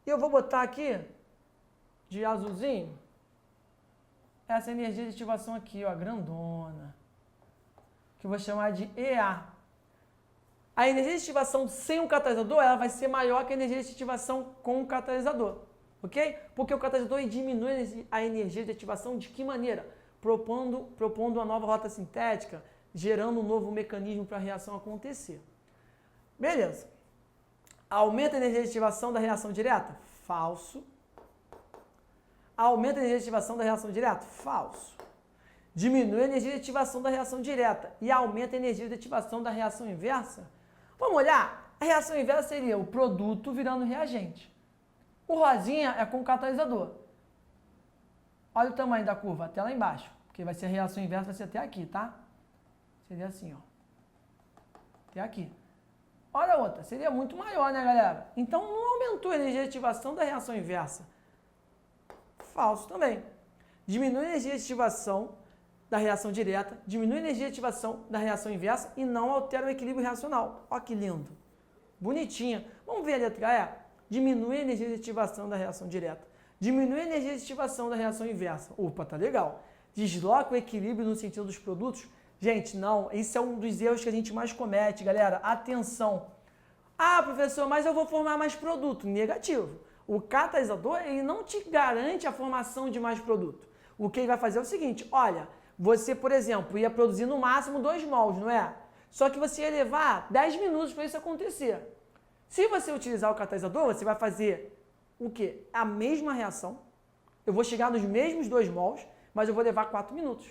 E eu vou botar aqui, de azulzinho, essa energia de ativação aqui, ó, grandona, que eu vou chamar de EA. A energia de ativação sem o catalisador, ela vai ser maior que a energia de ativação com o catalisador, ok? Porque o catalisador diminui a energia de ativação de que maneira? Propondo uma nova rota sintética, gerando um novo mecanismo para a reação acontecer. Beleza. Aumenta a energia de ativação da reação direta? Falso. Aumenta a energia de ativação da reação direta? Falso. Diminui a energia de ativação da reação direta e aumenta a energia de ativação da reação inversa? Vamos olhar? A reação inversa seria o produto virando reagente. O rosinha é com o catalisador. Olha o tamanho da curva, até lá embaixo. Porque vai ser a reação inversa, vai ser até aqui, tá? Seria assim, ó. Até aqui. Olha a outra, seria muito maior, né, galera? Então não aumentou a energia de ativação da reação inversa. Falso também. Diminui a energia de ativação da reação direta, diminui a energia de ativação da reação inversa e não altera o equilíbrio reacional. Olha que lindo. Bonitinha. Vamos ver a letra E? Diminui a energia de ativação da reação direta. Diminui a energia de ativação da reação inversa. Opa, tá legal. Desloca o equilíbrio no sentido dos produtos. Gente, não. Esse é um dos erros que a gente mais comete, galera. Atenção. Professor, mas eu vou formar mais produto. Negativo. O catalisador, ele não te garante a formação de mais produto. O que ele vai fazer é o seguinte, olha, você, por exemplo, ia produzir no máximo 2 mols, não é? Só que você ia levar 10 minutos para isso acontecer. Se você utilizar o catalisador, você vai fazer o quê? A mesma reação. Eu vou chegar nos mesmos 2 mols, mas eu vou levar 4 minutos.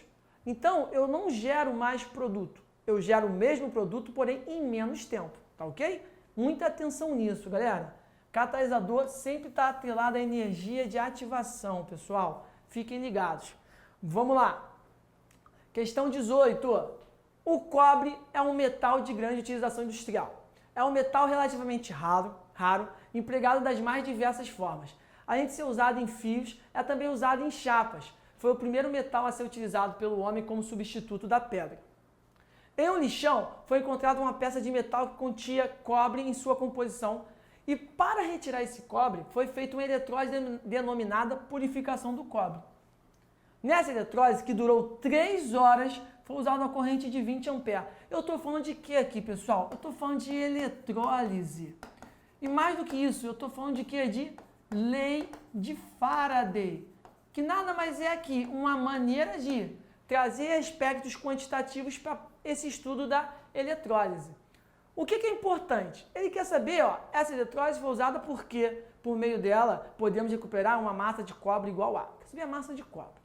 Então, eu não gero mais produto. Eu gero o mesmo produto, porém em menos tempo. Tá ok? Muita atenção nisso, galera. Catalisador sempre está atrelado à energia de ativação, pessoal. Fiquem ligados. Vamos lá. Questão 18. O cobre é um metal de grande utilização industrial. É um metal relativamente raro, empregado das mais diversas formas. Além de ser usado em fios, é também usado em chapas. Foi o primeiro metal a ser utilizado pelo homem como substituto da pedra. Em um lixão, foi encontrada uma peça de metal que continha cobre em sua composição e para retirar esse cobre, foi feita uma eletrólise denominada purificação do cobre. Nessa eletrólise, que durou 3 horas, foi usada uma corrente de 20 amperes. Eu estou falando de quê aqui, pessoal? Eu estou falando de eletrólise. E mais do que isso, eu estou falando de quê? De lei de Faraday, que nada mais é que uma maneira de trazer aspectos quantitativos para esse estudo da eletrólise. O que é importante? Ele quer saber, ó, essa eletrólise foi usada porque, por meio dela, podemos recuperar uma massa de cobre igual a. Quer saber a massa de cobre?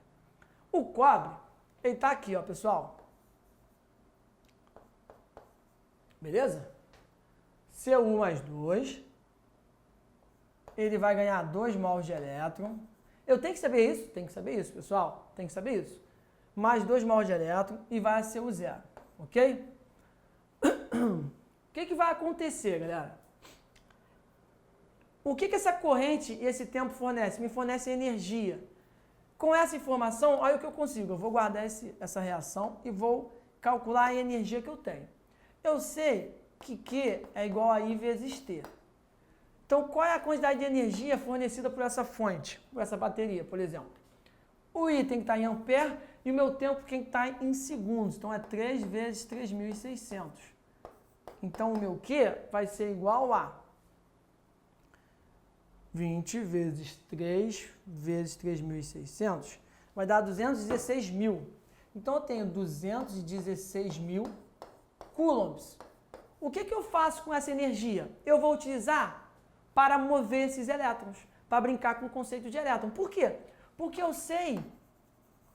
O cobre, ele está aqui, ó, pessoal. Beleza? Cu mais 2. Ele vai ganhar 2 mols de elétron. Eu tenho que saber isso? Tem que saber isso, pessoal. Tem que saber isso. Mais 2 mols de elétron e vai a Cu0. Ok? O que vai acontecer, galera? O que essa corrente e esse tempo fornece? Me fornece energia. Com essa informação, olha o que eu consigo. Eu vou guardar essa reação e vou calcular a energia que eu tenho. Eu sei que Q é igual a I vezes T. Então, qual é a quantidade de energia fornecida por essa fonte, por essa bateria, por exemplo? O I tem que estar em ampere e o meu tempo tem que estar em segundos. Então, é 3 vezes 3.600. Então, o meu Q vai ser igual a 20 vezes 3 vezes 3.600. Vai dar 216 mil. Então, eu tenho 216 mil coulombs. O que eu faço com essa energia? Eu vou utilizar para mover esses elétrons, para brincar com o conceito de elétron. Por quê? Porque eu sei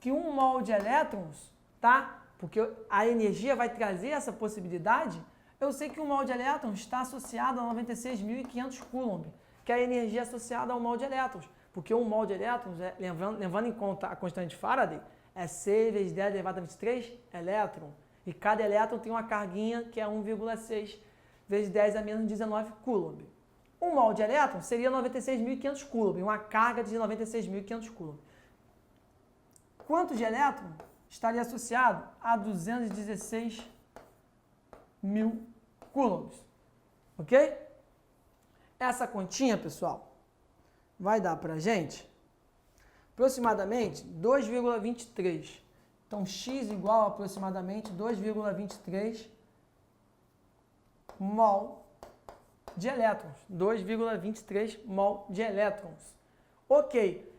que 1 mol de elétrons, tá? Porque a energia vai trazer essa possibilidade. Eu sei que 1 mol de elétrons está associado a 96.500 coulomb, que é a energia associada ao mol de elétrons. Porque 1 mol de elétrons, levando em conta a constante de Faraday, é 6 vezes 10 elevado a 23 elétron. E cada elétron tem uma carguinha que é 1,6 vezes 10 a menos 19 coulomb. 1 mol de elétron seria 96.500 coulomb, uma carga de 96.500 coulomb. Quanto de elétron estaria associado a 216 mil coulombs? Ok? Essa continha, pessoal, vai dar para a gente aproximadamente 2,23. Então, X igual a aproximadamente 2,23 mol de elétrons. 2,23 mol de elétrons. Ok.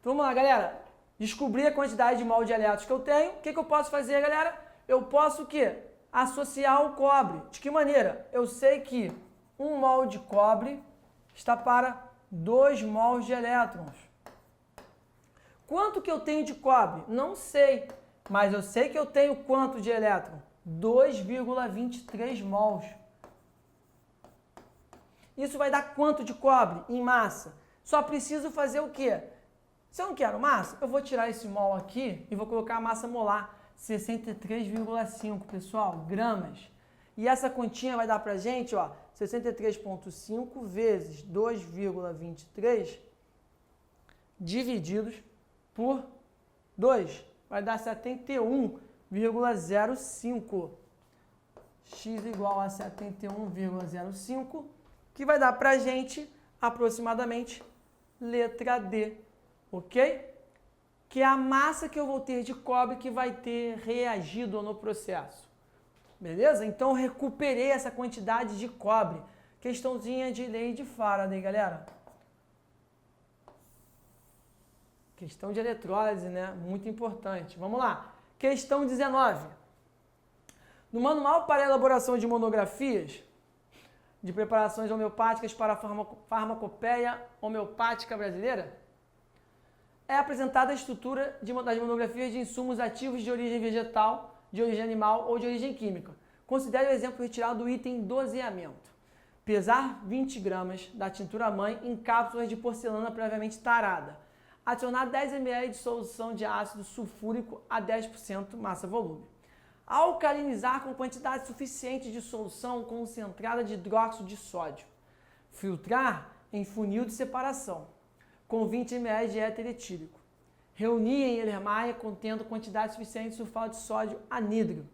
Então, vamos lá, galera. Descobri a quantidade de mol de elétrons que eu tenho. O que eu posso fazer, galera? Eu posso o quê? Associar o cobre. De que maneira? Eu sei que 1 mol de cobre está para 2 mols de elétrons. Quanto que eu tenho de cobre? Não sei, mas eu sei que eu tenho quanto de elétron? 2,23 mols. Isso vai dar quanto de cobre em massa? Só preciso fazer o quê? Se eu não quero massa, eu vou tirar esse mol aqui e vou colocar a massa molar. 63,5, pessoal, gramas. E essa continha vai dar pra gente, ó, 63,5 vezes 2,23 divididos por 2. Vai dar 71,05. X igual a 71,05, que vai dar pra gente aproximadamente letra D, ok? Que é a massa que eu vou ter de cobre que vai ter reagido no processo. Beleza? Então, recuperei essa quantidade de cobre. Questãozinha de lei de Faraday, galera. Questão de eletrólise, né? Muito importante. Vamos lá. Questão 19. No Manual para a Elaboração de Monografias de Preparações Homeopáticas para a Farmacopeia Homeopática Brasileira, é apresentada a estrutura das monografias de insumos ativos de origem vegetal, de origem animal ou de origem química. Considere o exemplo retirado do item doseamento. Pesar 20 gramas da tintura mãe em cápsulas de porcelana previamente tarada. Adicionar 10 ml de solução de ácido sulfúrico a 10% massa-volume. Alcalinizar com quantidade suficiente de solução concentrada de hidróxido de sódio. Filtrar em funil de separação, com 20 ml de éter etílico. Reunir em Erlenmeyer contendo quantidade suficiente de sulfato de sódio anídrico.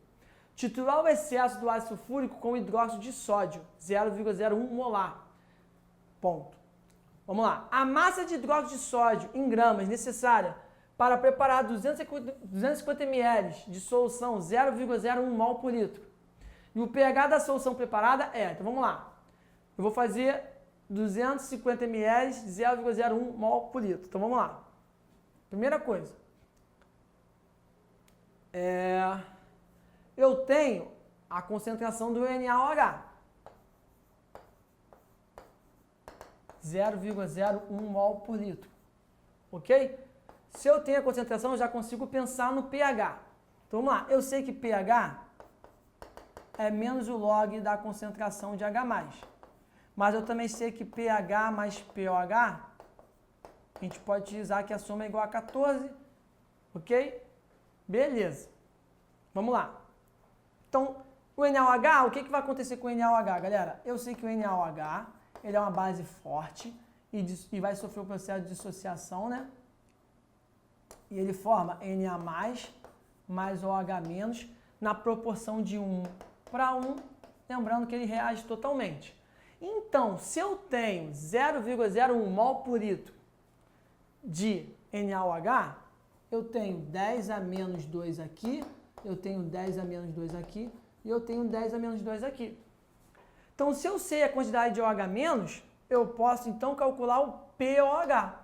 Triturar o excesso do ácido sulfúrico com hidróxido de sódio, 0,01 molar. Ponto. Vamos lá. A massa de hidróxido de sódio em gramas necessária para preparar 250 ml de solução, 0,01 mol por litro. E o pH da solução preparada é, então vamos lá. Eu vou fazer 250 ml de 0,01 mol por litro. Então vamos lá. Primeira coisa. Eu tenho a concentração do NaOH. 0,01 mol por litro. Ok? Se eu tenho a concentração, eu já consigo pensar no pH. Então vamos lá. Eu sei que pH é menos o log da concentração de H+. Mas eu também sei que pH mais pOH, a gente pode utilizar que a soma é igual a 14. Ok? Beleza. Vamos lá. Então, o NaOH, o que vai acontecer com o NaOH, galera? Eu sei que o NaOH, ele é uma base forte e vai sofrer o processo de dissociação, né? E ele forma Na+, mais OH- na proporção de 1:1, lembrando que ele reage totalmente. Então, se eu tenho 0,01 mol por litro de NaOH, eu tenho 10 a menos 2 aqui, eu tenho 10 a menos 2 aqui, e eu tenho 10 a menos 2 aqui. Então, se eu sei a quantidade de OH-, eu posso, então, calcular o pOH.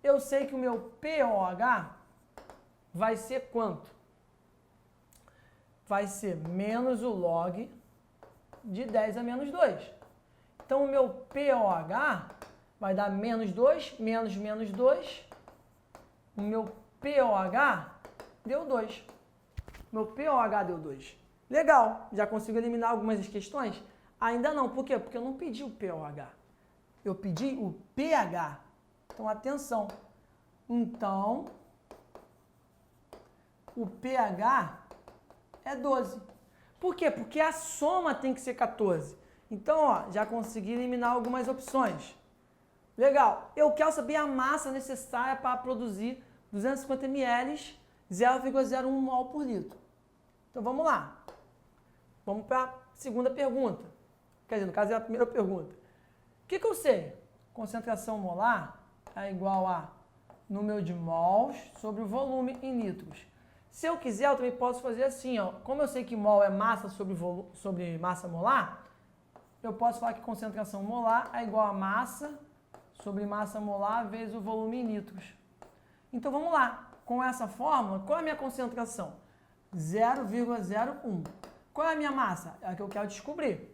Eu sei que o meu pOH vai ser quanto? Vai ser menos o log de 10 a menos 2. Então, o meu pOH vai dar menos 2, menos 2. O meu pOH deu 2. Meu pOH deu 2. Legal, já consigo eliminar algumas das questões? Ainda não, por quê? Porque eu não pedi o pOH. Eu pedi o pH. Então, atenção. Então, o pH é 12. Por quê? Porque a soma tem que ser 14. Então, ó, já consegui eliminar algumas opções. Legal. Eu quero saber a massa necessária para produzir 250 ml, 0,01 mol por litro. Então, vamos lá. Vamos para a segunda pergunta. Quer dizer, no caso é a primeira pergunta. O que eu sei? Concentração molar é igual a número de mols sobre o volume em litros. Se eu quiser, eu também posso fazer assim, ó. Como eu sei que mol é massa sobre massa molar, eu posso falar que concentração molar é igual a massa sobre massa molar vezes o volume em litros. Então, vamos lá. Com essa fórmula, qual é a minha concentração? 0,01. Qual é a minha massa? É a que eu quero descobrir.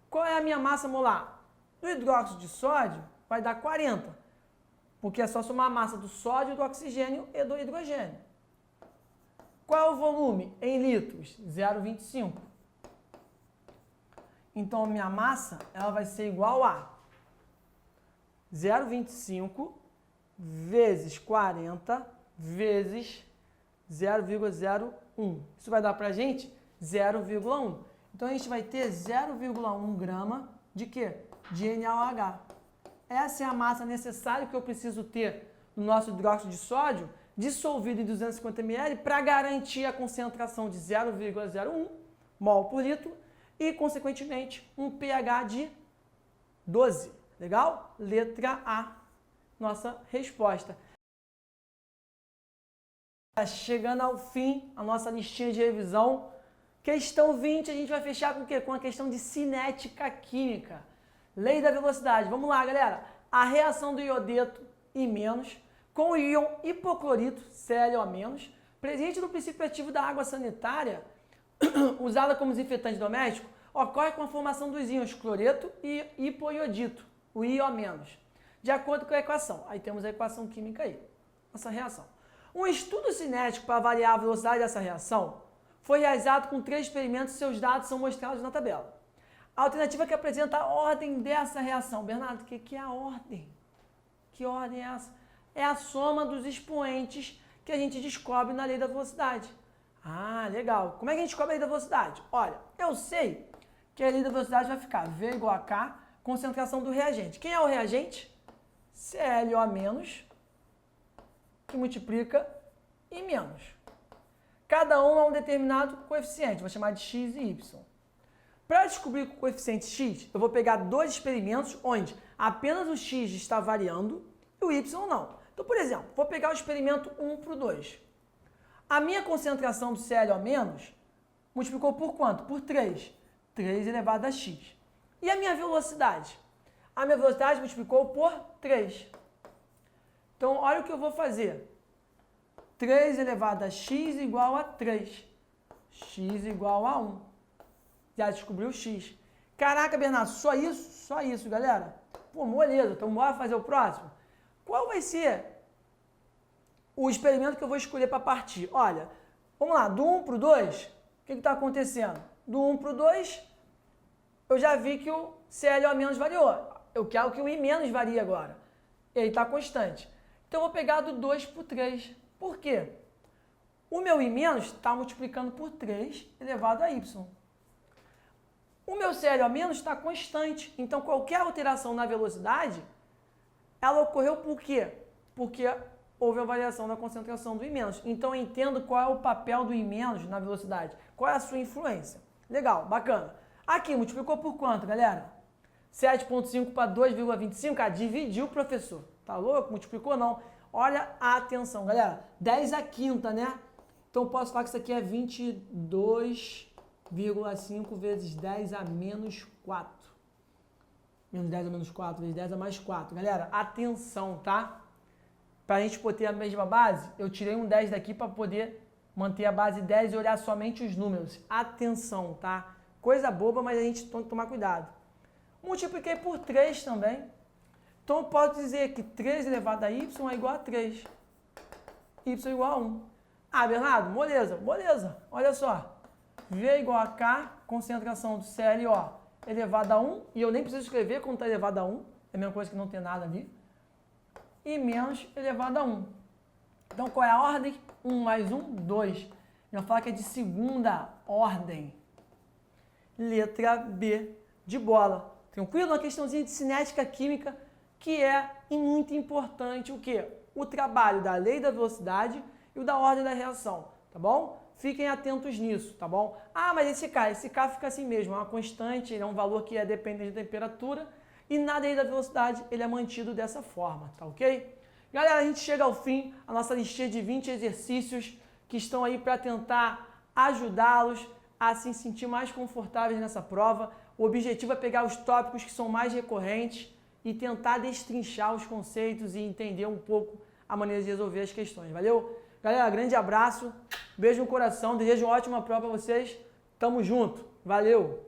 Qual é a minha massa molar? Do hidróxido de sódio vai dar 40, porque é só somar a massa do sódio, do oxigênio e do hidrogênio. Qual é o volume em litros? 0,25. Então, a minha massa ela vai ser igual a 0,25 vezes 40 vezes 0,01. Isso vai dar para a gente 0,1. Então, a gente vai ter 0,1 grama de quê? De NaOH. Essa é a massa necessária que eu preciso ter no nosso hidróxido de sódio dissolvido em 250 ml para garantir a concentração de 0,01 mol por litro e, consequentemente, um pH de 12. Legal? Letra A, nossa resposta. Chegando ao fim, a nossa listinha de revisão. Questão 20, a gente vai fechar com o quê? Com a questão de cinética química. Lei da velocidade. Vamos lá, galera. A reação do iodeto e menos com o íon hipoclorito, Cl-, presente no princípio ativo da água sanitária, usada como desinfetante doméstico, ocorre com a formação dos íons cloreto e hipoiodito, o I-, de acordo com a equação. Aí temos a equação química aí, essa reação. Um estudo cinético para avaliar a velocidade dessa reação foi realizado com 3 experimentos e seus dados são mostrados na tabela. A alternativa que apresenta a ordem dessa reação. Bernardo, o que é a ordem? Que ordem é essa? É a soma dos expoentes que a gente descobre na lei da velocidade. Ah, legal. Como é que a gente descobre a lei da velocidade? Olha, eu sei que a lei da velocidade vai ficar V igual a K, concentração do reagente. Quem é o reagente? Cl-, que multiplica I menos. Cada um é um determinado coeficiente, vou chamar de x e y. Para descobrir o coeficiente x, eu vou pegar 2 experimentos onde apenas o x está variando e o y não. Então, por exemplo, vou pegar o experimento 1 para o 2. A minha concentração do Cl- multiplicou por quanto? Por 3. 3 elevado a x. E a minha velocidade? A minha velocidade multiplicou por 3. Então, olha o que eu vou fazer. 3 elevado a x igual a 3. X igual a 1. Já descobriu o x. Caraca, Bernardo, só isso? Só isso, galera. Pô, moleza. Então, bora fazer o próximo? Qual vai ser o experimento que eu vou escolher para partir? Olha, vamos lá. Do 1 para o 2, o que está acontecendo? Do 1 para o 2, eu já vi que o Cl- variou. Eu quero que o I- varie agora. Ele está constante. Então, eu vou pegar do 2 para o 3. Por quê? O meu I- está multiplicando por 3 elevado a y. O meu Cl- está constante. Então, qualquer alteração na velocidade, ela ocorreu por quê? Porque houve a variação da concentração do I-. Então, eu entendo qual é o papel do I- na velocidade. Qual é a sua influência. Legal, bacana. Aqui, multiplicou por quanto, galera? 7,5 para 2,25? Ah, dividiu, professor. Tá louco? Multiplicou não. Olha a atenção, galera. 10 à quinta, né? Então, eu posso falar que isso aqui é 22,5 vezes 10 a menos 4. Menos 10 a menos 4 vezes 10 a mais 4. Galera, atenção, tá? Para a gente poder ter a mesma base, eu tirei um 10 daqui para poder manter a base 10 e olhar somente os números. Atenção, tá? Coisa boba, mas a gente tem que tomar cuidado. Multipliquei por 3 também. Então, eu posso dizer que 3 elevado a y é igual a 3. Y igual a 1. Ah, Bernardo, moleza. Olha só. V igual a K, concentração do ClO elevado a 1. E eu nem preciso escrever como está elevado a 1. É a mesma coisa que não tem nada ali. E menos elevado a 1. Então, qual é a ordem? 1 mais 1, 2. Eu vou falar que é de segunda ordem. Letra B de bola. Tranquilo? Uma questãozinha de cinética química que é muito importante o quê? O trabalho da lei da velocidade e o da ordem da reação, tá bom? Fiquem atentos nisso, tá bom? Ah, mas esse K fica assim mesmo, é uma constante, ele é um valor que é dependente da temperatura e na lei da velocidade ele é mantido dessa forma, tá ok? Galera, a gente chega ao fim, a nossa listinha de 20 exercícios que estão aí para tentar ajudá-los a se sentir mais confortáveis nessa prova. O objetivo é pegar os tópicos que são mais recorrentes e tentar destrinchar os conceitos e entender um pouco a maneira de resolver as questões. Valeu? Galera, grande abraço, beijo no coração, desejo uma ótima prova para vocês. Tamo junto. Valeu!